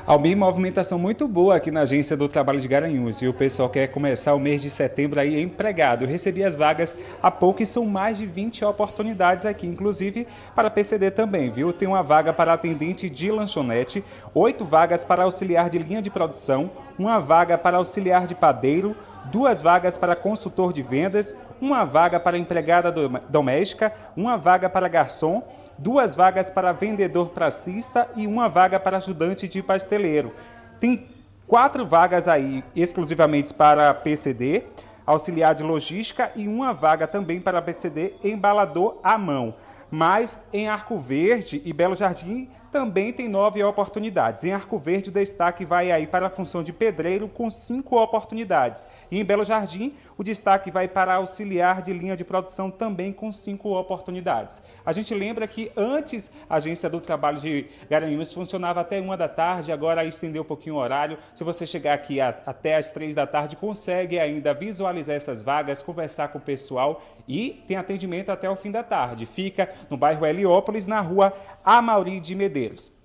Almir, movimentação muito boa aqui na Agência do Trabalho de Garanhuns e o pessoal quer começar o mês de setembro aí empregado. Eu recebi as vagas há pouco e são mais de 20 oportunidades aqui, inclusive para PCD também, viu? Tem uma vaga para atendente de lanchonete, 8 vagas para auxiliar de linha de produção, uma vaga para auxiliar de padeiro, 2 vagas para consultor de vendas, uma vaga para empregada doméstica, uma vaga para garçom, 2 vagas para vendedor pracista e uma vaga para ajudante de pasteleiro. Tem 4 vagas aí exclusivamente para PCD, auxiliar de logística e uma vaga também para PCD embalador à mão. Mas em Arco Verde e Belo Jardim também tem 9 oportunidades. Em Arco Verde o destaque vai aí para a função de pedreiro com 5 oportunidades. E em Belo Jardim o destaque vai para auxiliar de linha de produção também com 5 oportunidades. A gente lembra que antes a Agência do Trabalho de Garanhuns funcionava até 1 da tarde, agora estendeu um pouquinho o horário. Se você chegar aqui até às 3 da tarde, consegue ainda visualizar essas vagas, conversar com o pessoal e tem atendimento até o fim da tarde. Fica no bairro Heliópolis, na rua Amaury de Medeiros.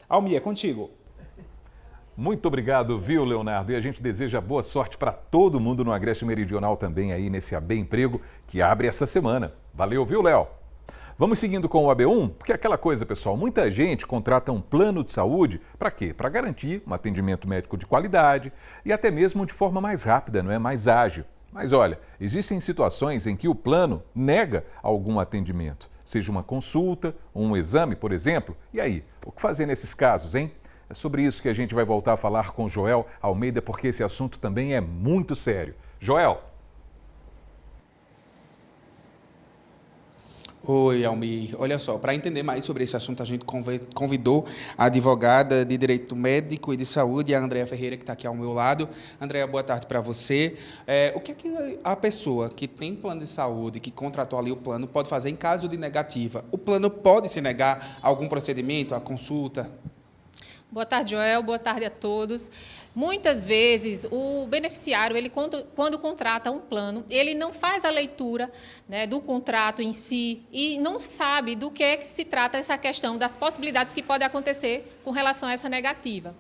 Almir, é contigo. Muito obrigado, viu, Leonardo? E a gente deseja boa sorte para todo mundo no Agreste Meridional também aí nesse AB Emprego que abre essa semana. Valeu, viu, Léo? Vamos seguindo com o AB1, porque é aquela coisa, pessoal, muita gente contrata um plano de saúde para quê? Para garantir um atendimento médico de qualidade e até mesmo de forma mais rápida, não é? Mais ágil. Mas olha, existem situações em que o plano nega algum atendimento, seja uma consulta, um exame, por exemplo. E aí, o que fazer nesses casos, hein? É sobre isso que a gente vai voltar a falar com Joel Almeida, porque esse assunto também é muito sério. Joel. Oi, Almir. Olha só, para entender mais sobre esse assunto, a gente convidou a advogada de Direito Médico e de Saúde, a Andréa Ferreira, que está aqui ao meu lado. Andréa, boa tarde para você. O que é que a pessoa que tem plano de saúde, que contratou ali o plano, pode fazer em caso de negativa? O plano pode se negar a algum procedimento, a consulta? Boa tarde, Joel. Boa tarde a todos. Muitas vezes, o beneficiário, ele quando contrata um plano, ele não faz a leitura, né, do contrato em si e não sabe do que é que se trata essa questão das possibilidades que podem acontecer com relação a essa negativa.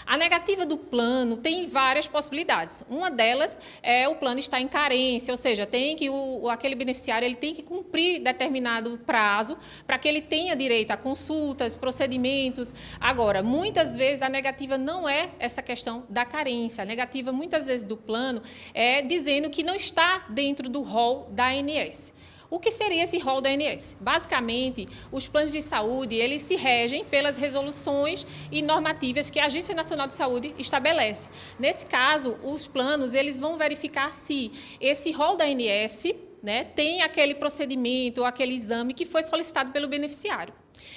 A negativa do plano tem várias possibilidades. Uma delas é o plano estar em carência, ou seja, tem que aquele beneficiário ele tem que cumprir determinado prazo para que ele tenha direito a consultas, procedimentos. Agora, muitas vezes a negativa não é essa questão da carência. A negativa, muitas vezes, do plano é dizendo que não está dentro do rol da ANS. O que seria esse rol da ANS? Basicamente, os planos de saúde, eles se regem pelas resoluções e normativas que a Agência Nacional de Saúde estabelece. Nesse caso, os planos, eles vão verificar se esse rol da ANS, né, tem aquele procedimento, aquele exame que foi solicitado pelo beneficiário.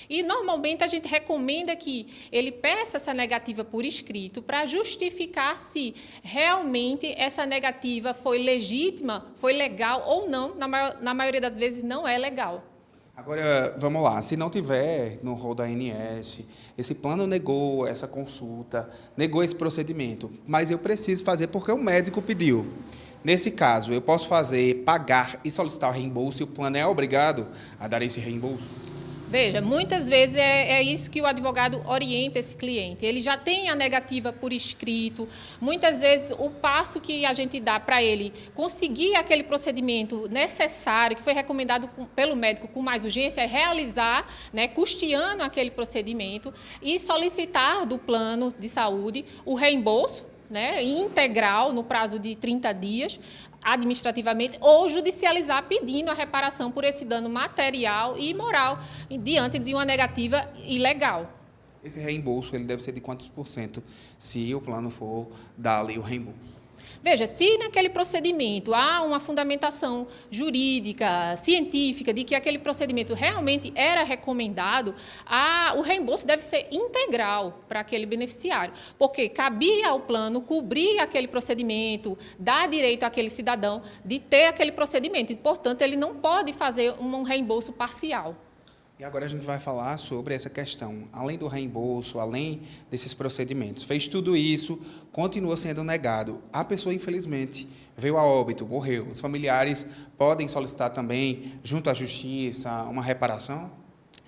E, normalmente, a gente recomenda que ele peça essa negativa por escrito para justificar se realmente essa negativa foi legítima, foi legal ou não. Na maioria das vezes, não é legal. Agora, vamos lá. Se não tiver no rol da ANS, esse plano negou essa consulta, negou esse procedimento, mas eu preciso fazer porque o médico pediu. Nesse caso, eu posso pagar e solicitar o reembolso e o plano é obrigado a dar esse reembolso? Veja, muitas vezes é isso que o advogado orienta esse cliente. Ele já tem a negativa por escrito. Muitas vezes o passo que a gente dá para ele conseguir aquele procedimento necessário, que foi recomendado pelo médico com mais urgência, é realizar, né, custeando aquele procedimento e solicitar do plano de saúde o reembolso, né, integral no prazo de 30 dias, administrativamente, ou judicializar pedindo a reparação por esse dano material e moral diante de uma negativa ilegal. Esse reembolso ele deve ser de quantos por cento se o plano for dar ali o reembolso? Veja, se naquele procedimento há uma fundamentação jurídica, científica, de que aquele procedimento realmente era recomendado, o reembolso deve ser integral para aquele beneficiário, porque cabia ao plano cobrir aquele procedimento, dar direito àquele cidadão de ter aquele procedimento, e, portanto, ele não pode fazer um reembolso parcial. E agora a gente vai falar sobre essa questão, além do reembolso, além desses procedimentos. Fez tudo isso, continua sendo negado. A pessoa, infelizmente, veio a óbito, morreu. Os familiares podem solicitar também, junto à Justiça, uma reparação?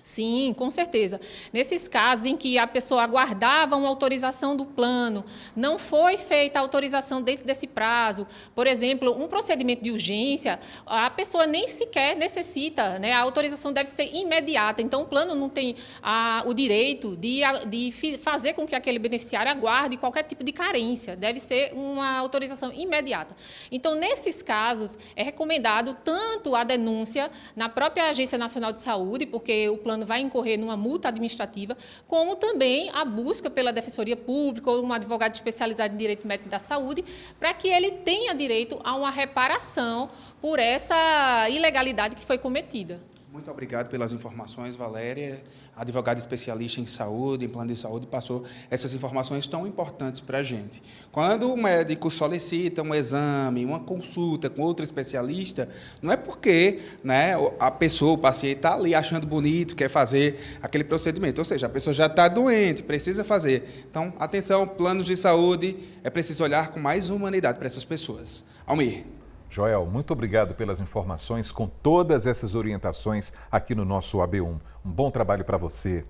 Sim, com certeza. Nesses casos em que a pessoa aguardava uma autorização do plano, não foi feita a autorização dentro desse prazo, por exemplo, um procedimento de urgência, a pessoa nem sequer necessita, né? A autorização deve ser imediata, então o plano não tem o direito de fazer com que aquele beneficiário aguarde qualquer tipo de carência, deve ser uma autorização imediata. Então, nesses casos, é recomendado tanto a denúncia na própria Agência Nacional de Saúde, porque o plano vai incorrer numa multa administrativa, como também a busca pela Defensoria Pública ou um advogado especializado em Direito Médico da Saúde, para que ele tenha direito a uma reparação por essa ilegalidade que foi cometida. Muito obrigado pelas informações, Valéria. Advogada especialista em saúde, em plano de saúde, passou essas informações tão importantes para a gente. Quando o médico solicita um exame, uma consulta com outro especialista, não é porque, né, a pessoa, o paciente, está ali achando bonito, quer fazer aquele procedimento. Ou seja, a pessoa já está doente, precisa fazer. Então, atenção, planos de saúde, é preciso olhar com mais humanidade para essas pessoas. Almir. Joel, muito obrigado pelas informações com todas essas orientações aqui no nosso AB1. Um bom trabalho para você.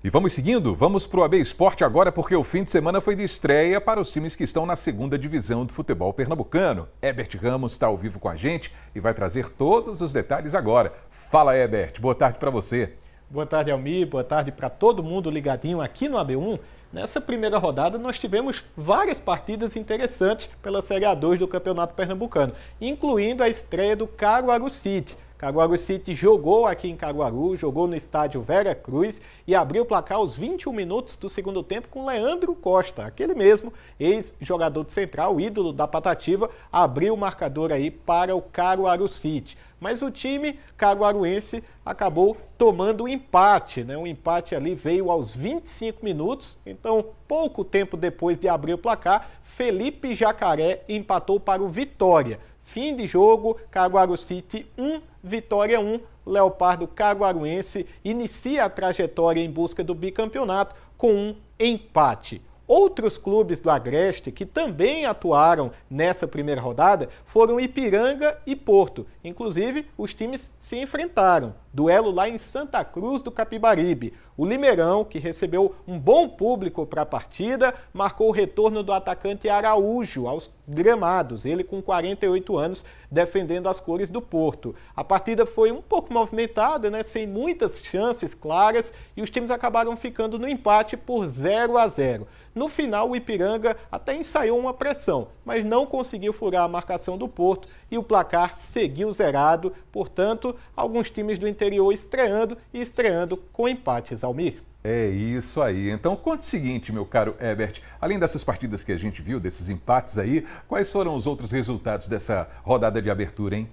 E vamos seguindo? Vamos para o AB Esporte agora, porque o fim de semana foi de estreia para os times que estão na segunda divisão do futebol pernambucano. Herbert Ramos está ao vivo com a gente e vai trazer todos os detalhes agora. Fala, Herbert. Boa tarde para você. Boa tarde, Almir. Boa tarde para todo mundo ligadinho aqui no AB1. Nessa primeira rodada, nós tivemos várias partidas interessantes pela Série A2 do Campeonato Pernambucano, incluindo a estreia do Caruaru City. Caruaru City jogou aqui em Caruaru, jogou no estádio Vera Cruz e abriu o placar aos 21 minutos do segundo tempo com Leandro Costa, aquele mesmo ex-jogador de Central, ídolo da Patativa, abriu o marcador aí para o Caruaru City. Mas o time caruaruense acabou tomando um empate, né? O empate ali veio aos 25 minutos, então pouco tempo depois de abrir o placar, Felipe Jacaré empatou para o Vitória. Fim de jogo, Caruaru City 1, Vitória 1, Leopardo Caruaruense inicia a trajetória em busca do bicampeonato com um empate. Outros clubes do Agreste que também atuaram nessa primeira rodada foram Ipiranga e Porto. Inclusive, os times se enfrentaram. Duelo lá em Santa Cruz do Capibaribe. O Limeirão, que recebeu um bom público para a partida, marcou o retorno do atacante Araújo aos gramados, ele com 48 anos, defendendo as cores do Porto. A partida foi um pouco movimentada, né, sem muitas chances claras, e os times acabaram ficando no empate por 0-0. No final, o Ipiranga até ensaiou uma pressão, mas não conseguiu furar a marcação do Porto e o placar seguiu zerado. Portanto, alguns times do interior estreando com empates, Almir. É isso aí. Então, conte o seguinte, meu caro Herbert, além dessas partidas que a gente viu, desses empates aí, quais foram os outros resultados dessa rodada de abertura, hein?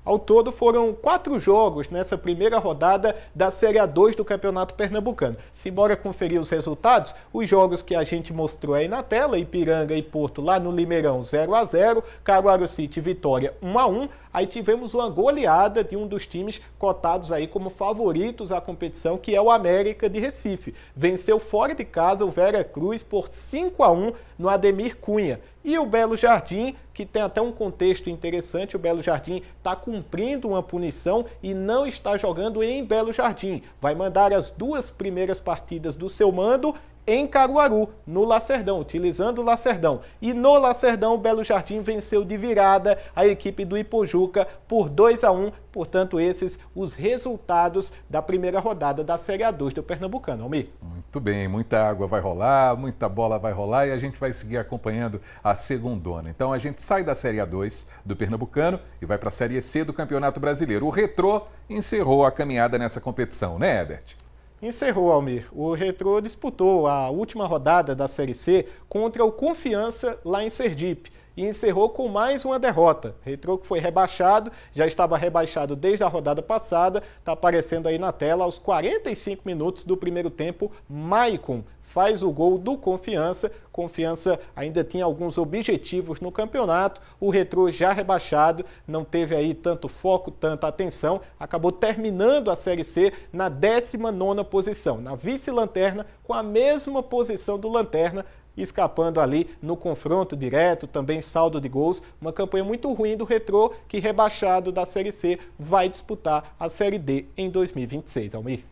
Ao todo foram 4 jogos nessa primeira rodada da Série A2 do Campeonato Pernambucano. Simbora conferir os resultados, os jogos que a gente mostrou aí na tela, Ipiranga e Porto lá no Limeirão 0-0, Caruaru City Vitória 1-1, aí tivemos uma goleada de um dos times cotados aí como favoritos à competição, que é o América de Recife. Venceu fora de casa o Vera Cruz por 5-1 no Ademir Cunha. E o Belo Jardim, que tem até um contexto interessante, o Belo Jardim está cumprindo uma punição e não está jogando em Belo Jardim. Vai mandar as 2 primeiras partidas do seu mando em Caruaru, no Lacerdão, utilizando o Lacerdão. E no Lacerdão, o Belo Jardim venceu de virada a equipe do Ipojuca por 2-1. Portanto, esses os resultados da primeira rodada da Série A2 do Pernambucano. Almir. Muito bem, muita água vai rolar, muita bola vai rolar e a gente vai seguir acompanhando a segundona. Então a gente sai da Série A2 do Pernambucano e vai para a Série C do Campeonato Brasileiro. O Retrô encerrou a caminhada nessa competição, né, Herbert? Encerrou, Almir. O Retrô disputou a última rodada da Série C contra o Confiança lá em Sergipe e encerrou com mais uma derrota. Retrô que foi rebaixado, já estava rebaixado desde a rodada passada, está aparecendo aí na tela aos 45 minutos do primeiro tempo, Maicon faz o gol do Confiança. Confiança ainda tinha alguns objetivos no campeonato, o Retrô já rebaixado, não teve aí tanto foco, tanta atenção, acabou terminando a Série C na 19ª posição, na vice-lanterna, com a mesma posição do Lanterna, escapando ali no confronto direto, também saldo de gols, uma campanha muito ruim do Retrô, que rebaixado da Série C vai disputar a Série D em 2026, Almir.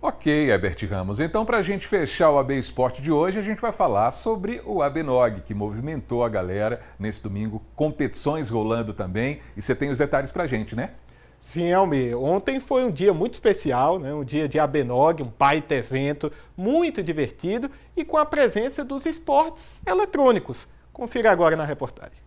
Ok, Herbert Ramos. Então, para a gente fechar o AB Esporte de hoje, a gente vai falar sobre o ABNOG, que movimentou a galera nesse domingo, competições rolando também, e você tem os detalhes para a gente, né? Sim, Almir. Ontem foi um dia muito especial, né? Um dia de ABNOG, um baita evento, muito divertido e com a presença dos esportes eletrônicos. Confira agora na reportagem.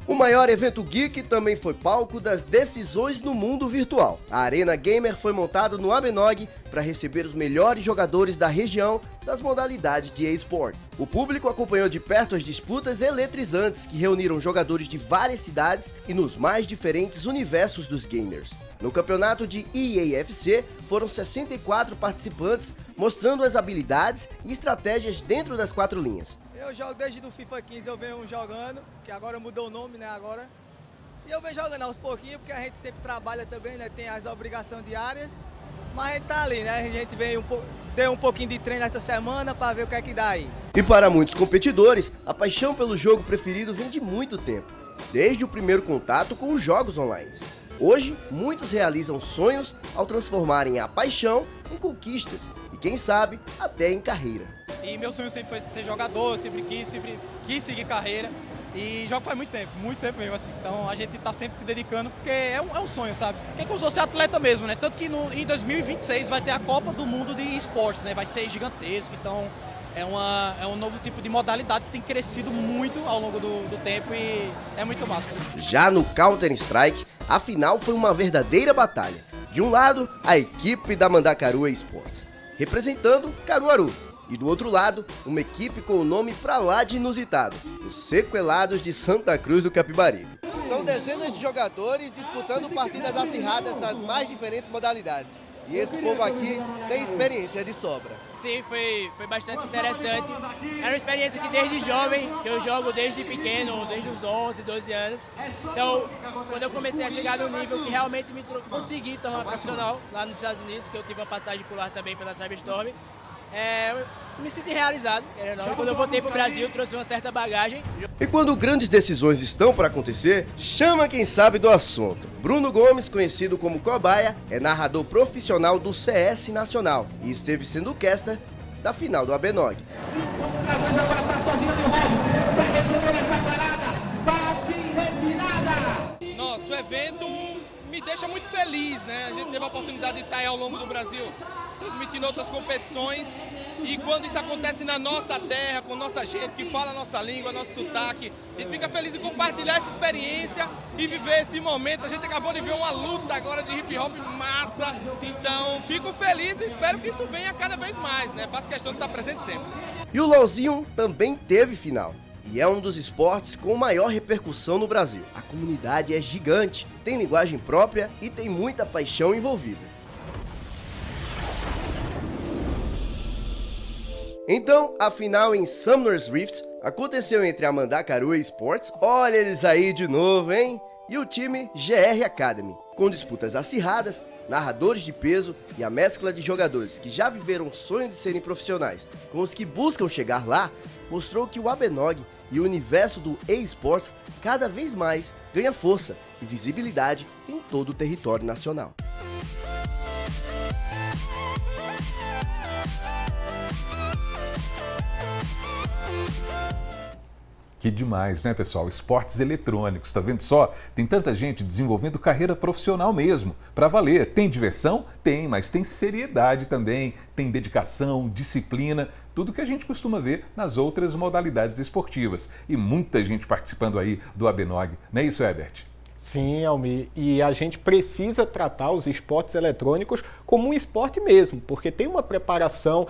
O maior evento geek também foi palco das decisões no mundo virtual. A Arena Gamer foi montada no ABNOG para receber os melhores jogadores da região das modalidades de eSports. O público acompanhou de perto as disputas eletrizantes que reuniram jogadores de várias cidades e nos mais diferentes universos dos gamers. No campeonato de EAFC, foram 64 participantes mostrando as habilidades e estratégias dentro das 4 linhas. Eu jogo desde o FIFA 15, eu venho jogando, que agora mudou o nome, né, agora. E eu venho jogando aos pouquinhos, porque a gente sempre trabalha também, né, tem as obrigações diárias. Mas a gente tá ali, né, a gente veio deu um pouquinho de treino esta semana para ver o que é que dá aí. E para muitos competidores, a paixão pelo jogo preferido vem de muito tempo, desde o primeiro contato com os jogos online. Hoje, muitos realizam sonhos ao transformarem a paixão em conquistas e, quem sabe, até em carreira. E meu sonho sempre foi ser jogador, sempre quis seguir carreira. E jogo faz muito tempo mesmo, assim. Então a gente tá sempre se dedicando porque é um sonho, sabe? Quem causou ser atleta mesmo, né? Tanto que em 2026 vai ter a Copa do Mundo de Esportes, né? Vai ser gigantesco, então é um novo tipo de modalidade que tem crescido muito ao longo do tempo e é muito massa. Já no Counter-Strike, a final foi uma verdadeira batalha. De um lado, a equipe da Mandacaru Esports, representando Caruaru. E do outro lado, uma equipe com o nome pra lá de inusitado, os Sequelados de Santa Cruz do Capibaribe. São dezenas de jogadores disputando partidas acirradas nas mais diferentes modalidades. E esse povo aqui tem experiência de sobra. Sim, foi bastante interessante. Era uma experiência que desde jovem, que eu jogo desde pequeno, desde os 11, 12 anos. Então, quando eu comecei a chegar no nível que realmente consegui tornar profissional, lá nos Estados Unidos, que eu tive uma passagem por lá também pela Cyberstorm, me senti realizado. Quando eu voltei para o Brasil, trouxe uma certa bagagem. E quando grandes decisões estão para acontecer, chama quem sabe do assunto. Bruno Gomes, conhecido como Cobaia, é narrador profissional do CS Nacional e esteve sendo o caster da final do ABNOG. Nossa, o evento me deixa muito feliz, né? A gente teve a oportunidade de estar aí ao longo do Brasil, transmitindo outras competições. E quando isso acontece na nossa terra, com nossa gente que fala a nossa língua, nosso sotaque, a gente fica feliz em compartilhar essa experiência e viver esse momento. A gente acabou de ver uma luta agora de hip hop massa, então fico feliz e espero que isso venha cada vez mais, né? Faço questão de estar presente sempre. E o LoLzinho também teve final. E é um dos esportes com maior repercussão no Brasil. A comunidade é gigante, tem linguagem própria e tem muita paixão envolvida. Então, a final em Summoner's Rift aconteceu entre a Mandacaru Esports, olha eles aí de novo, hein? E o time GR Academy, com disputas acirradas, narradores de peso e a mescla de jogadores que já viveram o sonho de serem profissionais com os que buscam chegar lá, mostrou que o ABNOG e o universo do eSports cada vez mais ganha força e visibilidade em todo o território nacional. Que demais, né, pessoal? Esportes eletrônicos, tá vendo só? Tem tanta gente desenvolvendo carreira profissional mesmo, para valer. Tem diversão? Tem, mas tem seriedade também, tem dedicação, disciplina, tudo que a gente costuma ver nas outras modalidades esportivas. E muita gente participando aí do ABNOG, não é isso, Herbert? Sim, Almir, e a gente precisa tratar os esportes eletrônicos como um esporte mesmo, porque tem uma preparação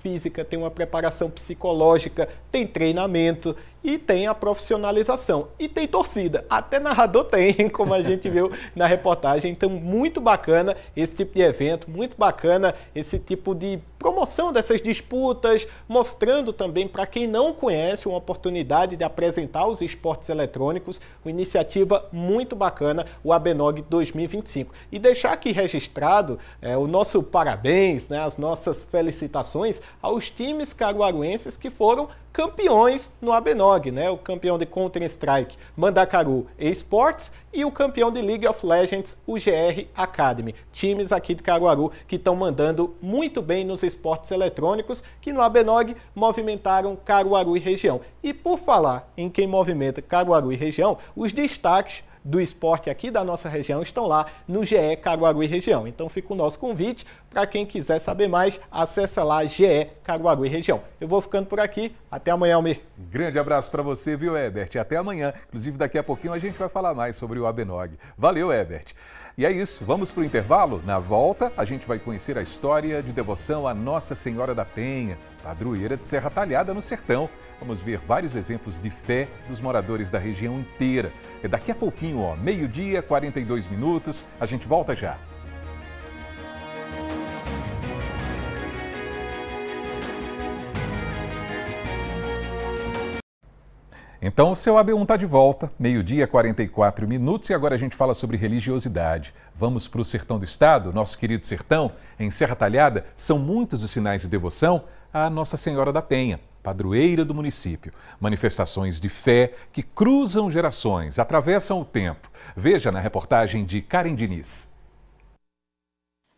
física, tem uma preparação psicológica, tem treinamento, e tem a profissionalização. E tem torcida, até narrador tem, como a gente viu na reportagem. Então, muito bacana esse tipo de evento, muito bacana esse tipo de promoção dessas disputas, mostrando também para quem não conhece uma oportunidade de apresentar os esportes eletrônicos, uma iniciativa muito bacana, o ABNOG 2025. E deixar aqui registrado o nosso parabéns, né, as nossas felicitações aos times caruaruenses que foram campeões no ABNOG, né? O campeão de Counter-Strike, Mandacaru Esports, e o campeão de League of Legends, o GR Academy. Times aqui de Caruaru que estão mandando muito bem nos esportes eletrônicos, que no ABNOG movimentaram Caruaru e região. E por falar em quem movimenta Caruaru e região, os destaques do esporte aqui da nossa região estão lá no GE Caruaru e região. Então fica o nosso convite para quem quiser saber mais, acessa lá GE Caruaru e região. Eu vou ficando por aqui, até amanhã, Almir. Grande abraço para você, viu, Herbert? E até amanhã. Inclusive, daqui a pouquinho a gente vai falar mais sobre o ABNOG. Valeu, Herbert. E é isso, vamos para o intervalo? Na volta, a gente vai conhecer a história de devoção a Nossa Senhora da Penha, padroeira de Serra Talhada, no Sertão. Vamos ver vários exemplos de fé dos moradores da região inteira. E daqui a pouquinho, meio-dia, 42 minutos, a gente volta já. Então, o seu AB1 está de volta, meio-dia, 44 minutos, e agora a gente fala sobre religiosidade. Vamos para o sertão do estado, nosso querido sertão, em Serra Talhada, são muitos os sinais de devoção à Nossa Senhora da Penha, padroeira do município. Manifestações de fé que cruzam gerações, atravessam o tempo. Veja na reportagem de Karen Diniz.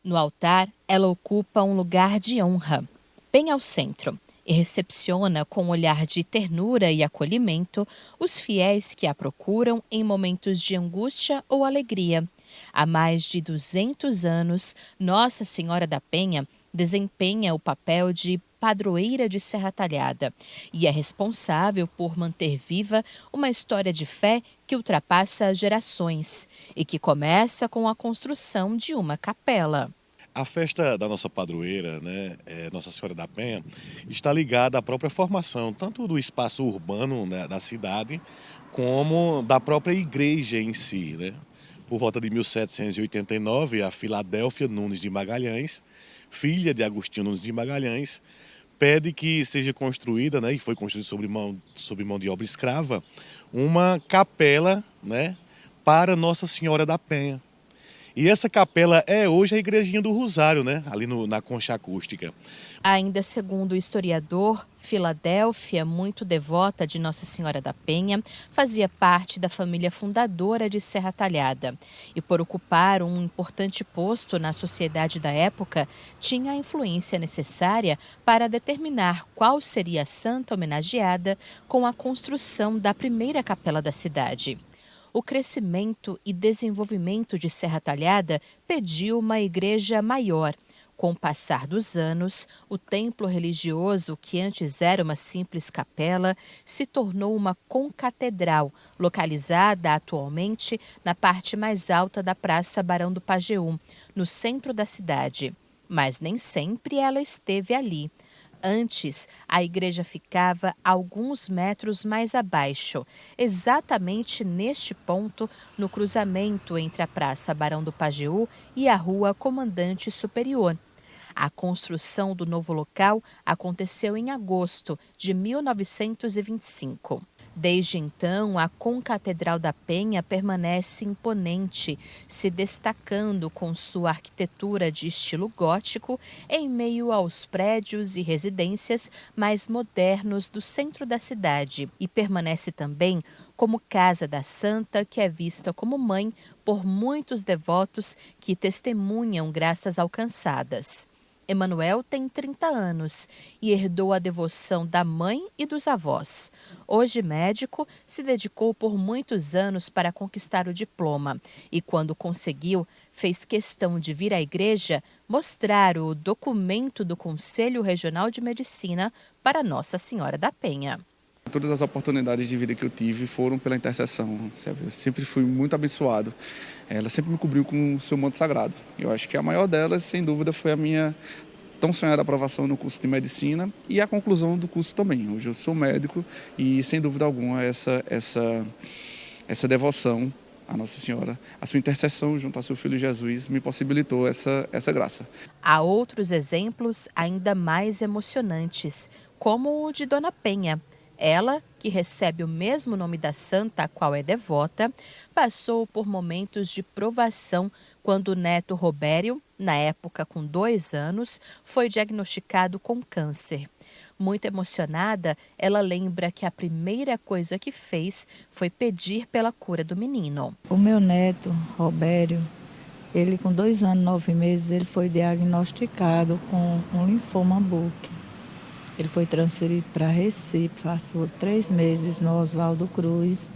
No altar, ela ocupa um lugar de honra, bem ao centro, e recepciona com um olhar de ternura e acolhimento os fiéis que a procuram em momentos de angústia ou alegria. Há mais de 200 anos, Nossa Senhora da Penha desempenha o papel de padroeira de Serra Talhada e é responsável por manter viva uma história de fé que ultrapassa gerações e que começa com a construção de uma capela. A festa da nossa padroeira, né, Nossa Senhora da Penha, está ligada à própria formação, tanto do espaço urbano, né, da cidade, como da própria igreja em si, né? Por volta de 1789, a Filadélfia Nunes de Magalhães, filha de Agostinho Nunes de Magalhães, pede que seja construída, né, e foi construída sob mão de obra escrava, uma capela, né, para Nossa Senhora da Penha. E essa capela é hoje a Igrejinha do Rosário, né? Ali na concha acústica. Ainda segundo o historiador, Filadélfia, muito devota de Nossa Senhora da Penha, fazia parte da família fundadora de Serra Talhada. E por ocupar um importante posto na sociedade da época, tinha a influência necessária para determinar qual seria a santa homenageada com a construção da primeira capela da cidade. O crescimento e desenvolvimento de Serra Talhada pediu uma igreja maior. Com o passar dos anos, o templo religioso, que antes era uma simples capela, se tornou uma concatedral, localizada atualmente na parte mais alta da Praça Barão do Pajeú, no centro da cidade. Mas nem sempre ela esteve ali. Antes, a igreja ficava alguns metros mais abaixo, exatamente neste ponto, no cruzamento entre a Praça Barão do Pajeú e a Rua Comandante Superior. A construção do novo local aconteceu em agosto de 1925. Desde então, a Concatedral da Penha permanece imponente, se destacando com sua arquitetura de estilo gótico em meio aos prédios e residências mais modernos do centro da cidade, e permanece também como Casa da Santa, que é vista como mãe por muitos devotos que testemunham graças alcançadas. Emanuel tem 30 anos e herdou a devoção da mãe e dos avós. Hoje médico, se dedicou por muitos anos para conquistar o diploma e, quando conseguiu, fez questão de vir à igreja mostrar o documento do Conselho Regional de Medicina para Nossa Senhora da Penha. Todas as oportunidades de vida que eu tive foram pela intercessão. Eu sempre fui muito abençoado. Ela sempre me cobriu com o seu manto sagrado. Eu acho que a maior delas, sem dúvida, foi a minha tão sonhada aprovação no curso de medicina e a conclusão do curso também. Hoje eu sou médico e, sem dúvida alguma, essa devoção à Nossa Senhora, a sua intercessão junto ao seu Filho Jesus me possibilitou essa graça. Há outros exemplos ainda mais emocionantes, como o de Dona Penha. Ela, que recebe o mesmo nome da santa a qual é devota, passou por momentos de provação quando o neto Robério, na época com 2 anos, foi diagnosticado com câncer. Muito emocionada, ela lembra que a primeira coisa que fez foi pedir pela cura do menino. O meu neto, Robério, ele com 2 anos e 9 meses, ele foi diagnosticado com um linfoma Burkitt. Ele foi transferido para Recife, passou 3 meses no Oswaldo Cruz.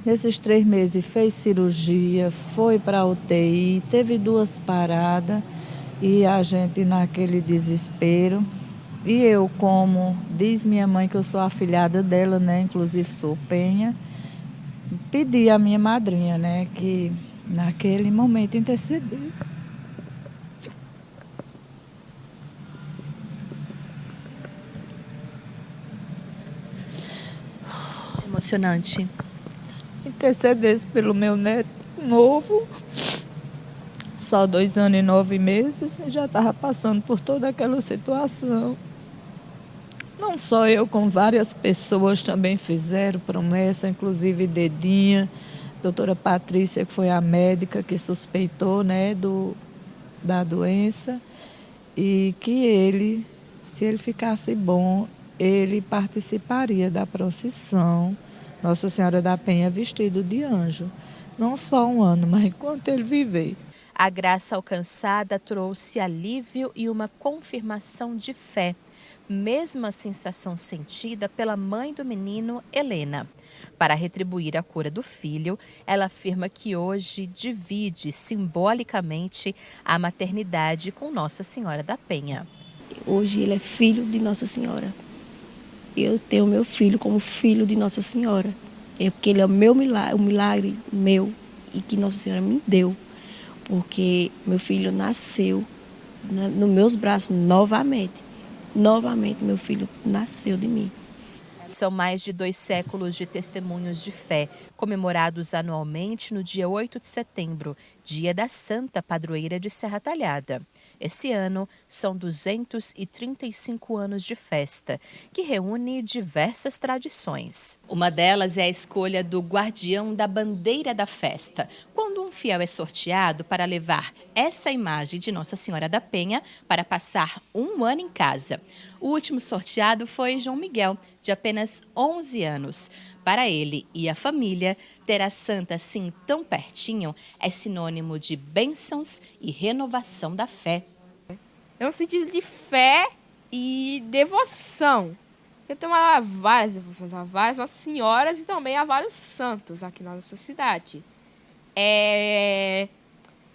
Nesses 3 meses fez cirurgia, foi para a UTI, teve 2 paradas e a gente naquele desespero. E eu, como diz minha mãe que eu sou afilhada dela, né, inclusive sou Penha, pedi à minha madrinha, né, que naquele momento intercedesse. Emocionante. Intercedesse pelo meu neto novo, só 2 anos e 9 meses, já estava passando por toda aquela situação. Não só eu, como várias pessoas também fizeram promessa, inclusive Dedinha, doutora Patrícia, que foi a médica que suspeitou, né, da doença, e que ele, se ele ficasse bom, ele participaria da procissão Nossa Senhora da Penha vestido de anjo. Não só 1 ano, mas enquanto ele viver. A graça alcançada trouxe alívio e uma confirmação de fé, mesma sensação sentida pela mãe do menino, Helena. Para retribuir a cura do filho, ela afirma que hoje divide simbolicamente a maternidade com Nossa Senhora da Penha. Hoje ele é filho de Nossa Senhora. Eu tenho meu filho como filho de Nossa Senhora. É porque ele é o meu milagre, o milagre meu e que Nossa Senhora me deu. Porque meu filho nasceu nos meus braços novamente. Novamente meu filho nasceu de mim. São mais de 2 séculos de testemunhos de fé, comemorados anualmente no dia 8 de setembro, dia da Santa Padroeira de Serra Talhada. Esse ano são 235 anos de festa, que reúne diversas tradições. Uma delas é a escolha do guardião da bandeira da festa, quando um fiel é sorteado para levar essa imagem de Nossa Senhora da Penha para passar 1 ano em casa. O último sorteado foi João Miguel, de apenas 11 anos. Para ele e a família, ter a santa assim tão pertinho é sinônimo de bênçãos e renovação da fé. É um sentido de fé e devoção. Eu tenho várias devoções, a várias Nossas Senhoras e também a vários santos aqui na nossa cidade.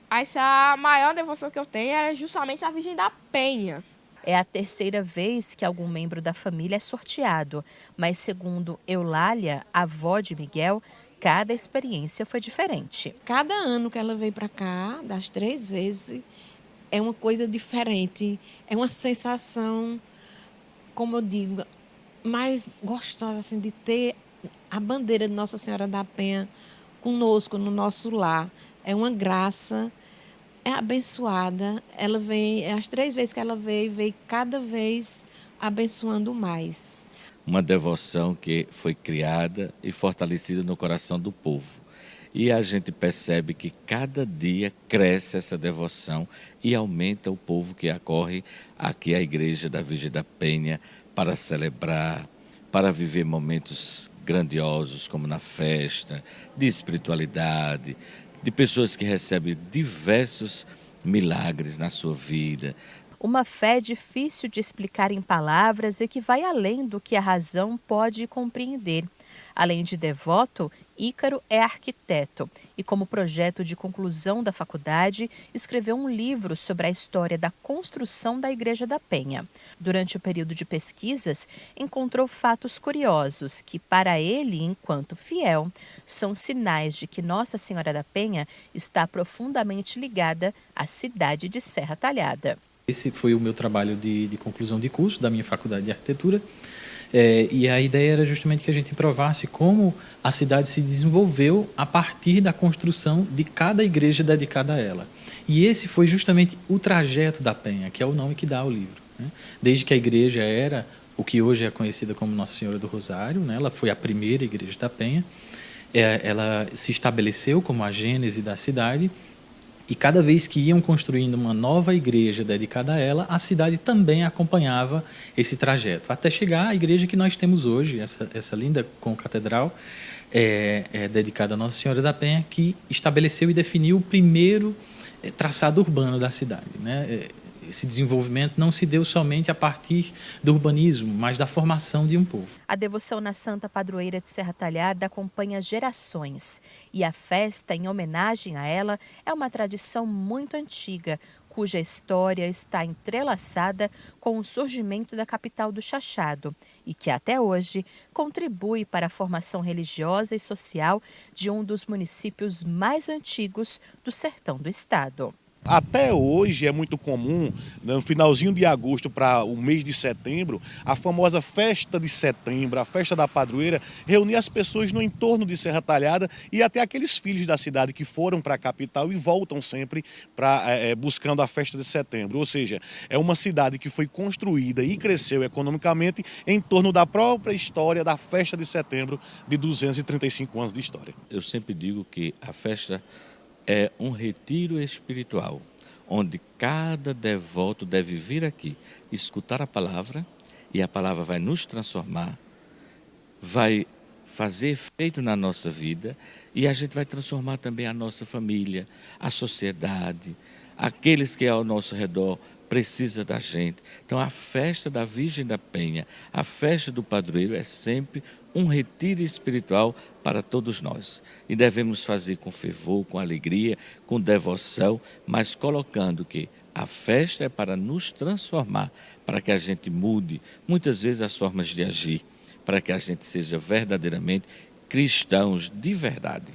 Essa maior devoção que eu tenho é justamente a Virgem da Penha. É a 3ª vez que algum membro da família é sorteado, mas segundo Eulália, avó de Miguel, cada experiência foi diferente. Cada ano que ela veio para cá, das 3 vezes, é uma coisa diferente, é uma sensação, como eu digo, mais gostosa assim, de ter a bandeira de Nossa Senhora da Penha conosco no nosso lar. É uma graça. É abençoada, ela vem, as 3 vezes que ela veio cada vez abençoando mais. Uma devoção que foi criada e fortalecida no coração do povo. E a gente percebe que cada dia cresce essa devoção e aumenta o povo que acorre aqui à Igreja da Virgem da Penha para celebrar, para viver momentos grandiosos como na festa, de espiritualidade, de pessoas que recebem diversos milagres na sua vida. Uma fé difícil de explicar em palavras e que vai além do que a razão pode compreender. Além de devoto, Ícaro é arquiteto e, como projeto de conclusão da faculdade, escreveu um livro sobre a história da construção da Igreja da Penha. Durante o período de pesquisas, encontrou fatos curiosos que, para ele, enquanto fiel, são sinais de que Nossa Senhora da Penha está profundamente ligada à cidade de Serra Talhada. Esse foi o meu trabalho de conclusão de curso da minha faculdade de arquitetura. E a ideia era justamente que a gente provasse como a cidade se desenvolveu a partir da construção de cada igreja dedicada a ela. E esse foi justamente o trajeto da Penha, que é o nome que dá ao livro, né? Desde que a igreja era o que hoje é conhecida como Nossa Senhora do Rosário, né? Ela foi a primeira igreja da Penha, ela se estabeleceu como a gênese da cidade. E cada vez que iam construindo uma nova igreja dedicada a ela, a cidade também acompanhava esse trajeto, até chegar à igreja que nós temos hoje, essa linda concatedral, dedicada a Nossa Senhora da Penha, que estabeleceu e definiu o primeiro traçado urbano da cidade, né? Esse desenvolvimento não se deu somente a partir do urbanismo, mas da formação de um povo. A devoção na Santa Padroeira de Serra Talhada acompanha gerações e a festa em homenagem a ela é uma tradição muito antiga, cuja história está entrelaçada com o surgimento da capital do Chachado e que até hoje contribui para a formação religiosa e social de um dos municípios mais antigos do sertão do estado. Até hoje é muito comum, no finalzinho de agosto para o mês de setembro, a famosa festa de setembro, a festa da padroeira, reunir as pessoas no entorno de Serra Talhada e até aqueles filhos da cidade que foram para a capital e voltam sempre buscando a festa de setembro. Ou seja, é uma cidade que foi construída e cresceu economicamente em torno da própria história da festa de setembro de 235 anos de história. Eu sempre digo que a festa é um retiro espiritual, onde cada devoto deve vir aqui, escutar a palavra, e a palavra vai nos transformar, vai fazer efeito na nossa vida, e a gente vai transformar também a nossa família, a sociedade, aqueles que ao nosso redor precisa da gente. Então a festa da Virgem da Penha, a festa do padroeiro é sempre um retiro espiritual para todos nós. E devemos fazer com fervor, com alegria, com devoção, mas colocando que a festa é para nos transformar, para que a gente mude muitas vezes as formas de agir, para que a gente seja verdadeiramente cristãos de verdade.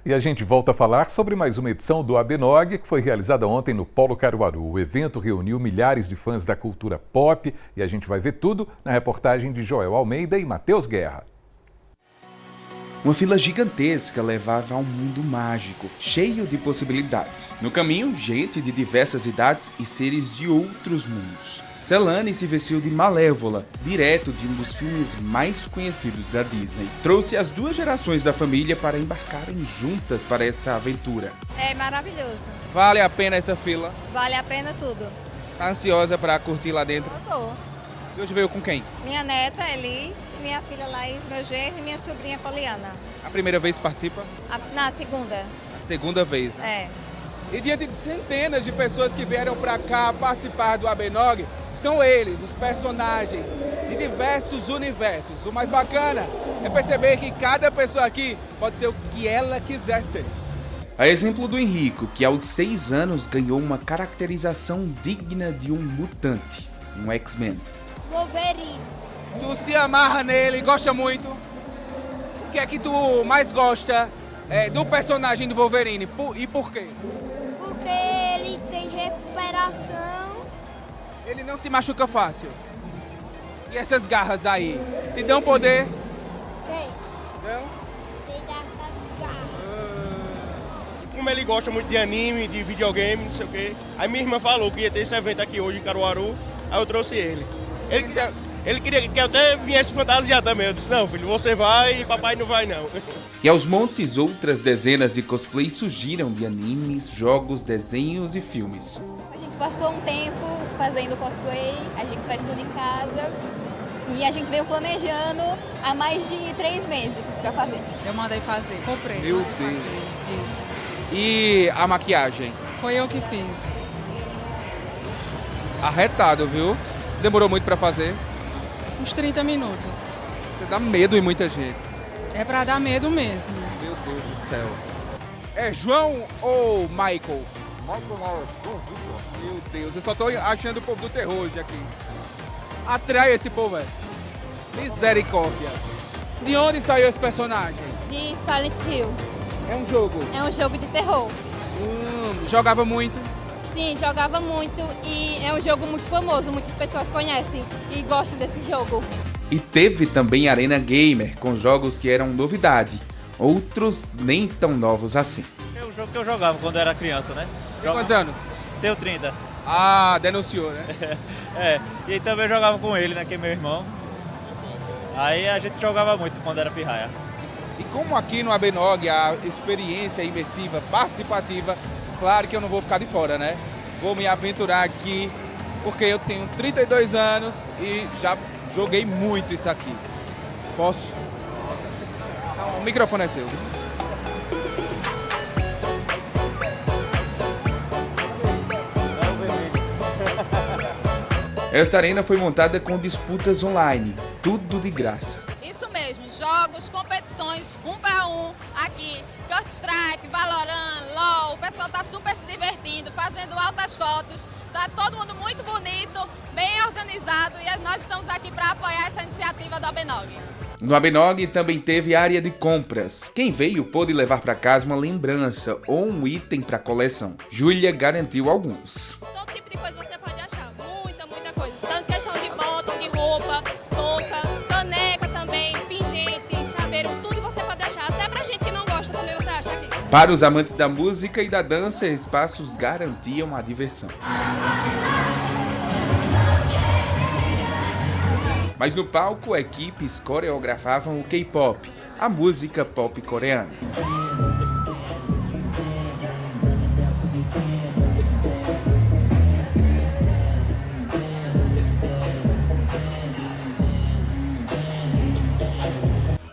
E a gente volta a falar sobre mais uma edição do ABNOG, que foi realizada ontem no Polo Caruaru. O evento reuniu milhares de fãs da cultura pop e a gente vai ver tudo na reportagem de Joel Almeida e Matheus Guerra. Uma fila gigantesca levava a um mundo mágico, cheio de possibilidades. No caminho, gente de diversas idades e seres de outros mundos. Celane se vestiu de Malévola, direto de um dos filmes mais conhecidos da Disney. Trouxe as duas gerações da família para embarcarem juntas para esta aventura. É maravilhoso. Vale a pena essa fila? Vale a pena tudo. Tá ansiosa para curtir lá dentro? Eu tô. E hoje veio com quem? Minha neta, Elis, minha filha Laís, meu genro e minha sobrinha Poliana. A primeira vez participa? Na segunda. A segunda vez, né? É. E diante de centenas de pessoas que vieram para cá participar do ABNOG, estão eles, os personagens de diversos universos. O mais bacana é perceber que cada pessoa aqui pode ser o que ela quiser ser. A exemplo do Henrico, que aos 6 anos ganhou uma caracterização digna de um mutante, um X-Men. Wolverine. Tu se amarra nele, gosta muito? O que é que tu mais gosta do personagem do Wolverine? E por quê? Porque ele tem recuperação. Ele não se machuca fácil. E essas garras aí, te dão poder? Tem. Não? Tem dessas garras. Como ele gosta muito de anime, de videogame, não sei o quê. Aí minha irmã falou que ia ter esse evento aqui hoje em Caruaru, aí eu trouxe ele. Ele queria que eu até viesse fantasiar também. Eu disse, não filho, você vai e papai não vai não. E aos montes outras dezenas de cosplays surgiram de animes, jogos, desenhos e filmes. A gente passou um tempo fazendo cosplay, a gente faz tudo em casa e a gente veio planejando há mais de 3 meses pra fazer. Eu mandei fazer, comprei. Meu Deus. Fazer. Isso. E a maquiagem? Foi eu que fiz. Arretado, viu? Demorou muito pra fazer? Uns 30 minutos. Você dá medo em muita gente. É pra dar medo mesmo. Meu Deus do céu. É João ou Michael? Meu Deus, eu só tô achando o povo do terror hoje aqui. Atrai esse povo, velho. Misericórdia. De onde saiu esse personagem? De Silent Hill. É um jogo? É um jogo de terror. Jogava muito? Sim, jogava muito e é um jogo muito famoso, muitas pessoas conhecem e gostam desse jogo. E teve também a Arena Gamer, com jogos que eram novidade, outros nem tão novos assim. É o jogo que eu jogava quando era criança, né? Tem quantos anos? Tenho 30. Ah, denunciou, né? E também jogava com ele, né, que é meu irmão. Aí a gente jogava muito quando era pirraia. E como aqui no ABNOG a experiência imersiva, participativa, claro que eu não vou ficar de fora, né? Vou me aventurar aqui, porque eu tenho 32 anos e já joguei muito isso aqui. Posso? Então, o microfone é seu. Esta arena foi montada com disputas online, tudo de graça. Isso mesmo, jogos, competições, 1 para 1, aqui, Counter-Strike, Valorant, LOL, o pessoal tá super se divertindo, fazendo altas fotos, tá todo mundo muito bonito, bem organizado e nós estamos aqui para apoiar essa iniciativa do ABNOG. No ABNOG também teve área de compras. Quem veio pôde levar para casa uma lembrança ou um item para coleção. Júlia garantiu alguns. Todo tipo de coisa você pode achar, muita coisa, tanto questão de bottom, de roupa, touca, caneca também, pingente, chaveiro, tudo você pode achar, até pra gente que não gosta também você acha aqui. Para os amantes da música e da dança, espaços garantiam a diversão. Mas no palco, equipes coreografavam o K-pop, a música pop coreana.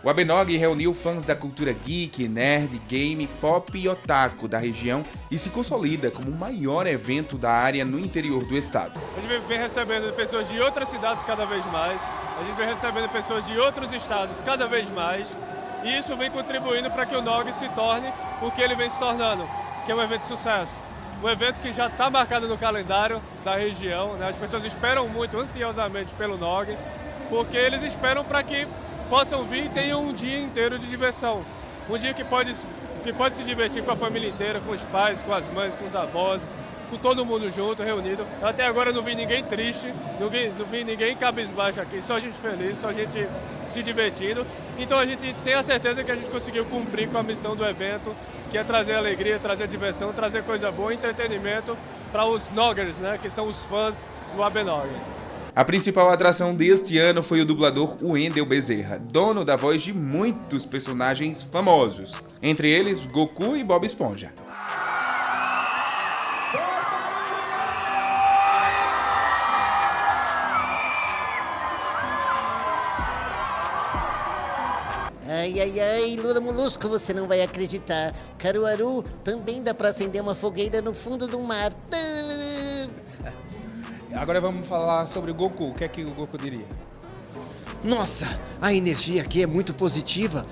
O ABNOG reuniu fãs da cultura geek, nerd, game, pop e otaku da região e se consolida como o maior evento da área no interior do estado. A gente vem recebendo pessoas de outras cidades cada vez mais, a gente vem recebendo pessoas de outros estados cada vez mais, e isso vem contribuindo para que o NOG se torne o que ele vem se tornando, que é um evento de sucesso. Um evento que já está marcado no calendário da região, né? As pessoas esperam muito, ansiosamente pelo NOG, porque eles esperam para que possam vir e tenham um dia inteiro de diversão. Um dia que pode se divertir com a família inteira, com os pais, com as mães, com os avós, com todo mundo junto, reunido. Até agora eu não vi ninguém triste, não vi ninguém cabisbaixo aqui, só gente feliz, só gente se divertindo. Então a gente tem a certeza que a gente conseguiu cumprir com a missão do evento, que é trazer alegria, trazer diversão, trazer coisa boa, entretenimento para os Noggers, né, que são os fãs do ABNOG. A principal atração deste ano foi o dublador Wendel Bezerra, dono da voz de muitos personagens famosos, entre eles Goku e Bob Esponja. Ai, Lula Molusco, você não vai acreditar. Caruaru também dá pra acender uma fogueira no fundo do mar. Agora vamos falar sobre o Goku. O que é que o Goku diria? Nossa, a energia aqui é muito positiva.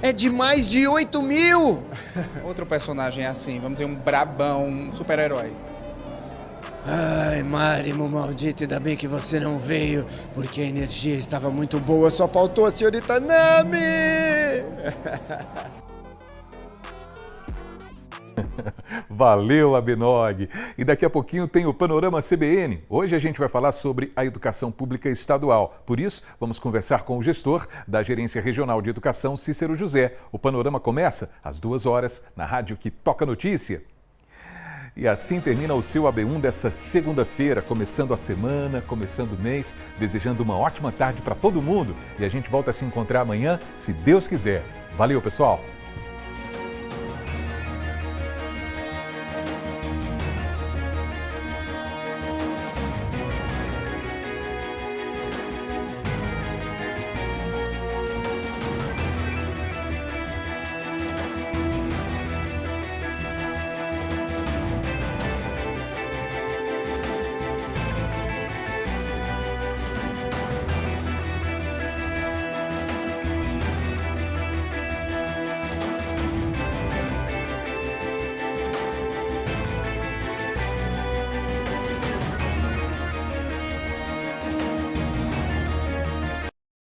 É de mais de 8.000! Outro personagem é assim, vamos dizer, um brabão, um super-herói. Ai, Marimo, maldito, ainda bem que você não veio, porque a energia estava muito boa, só faltou a senhorita Nami! Valeu, ABNOG! E daqui a pouquinho tem o Panorama CBN. Hoje a gente vai falar sobre a educação pública estadual. Por isso, vamos conversar com o gestor da Gerência Regional de Educação, Cícero José. O Panorama começa às 2h na rádio que toca notícia. E assim termina o seu AB1 dessa segunda-feira, começando a semana, começando o mês, desejando uma ótima tarde para todo mundo. E a gente volta a se encontrar amanhã, se Deus quiser. Valeu, pessoal!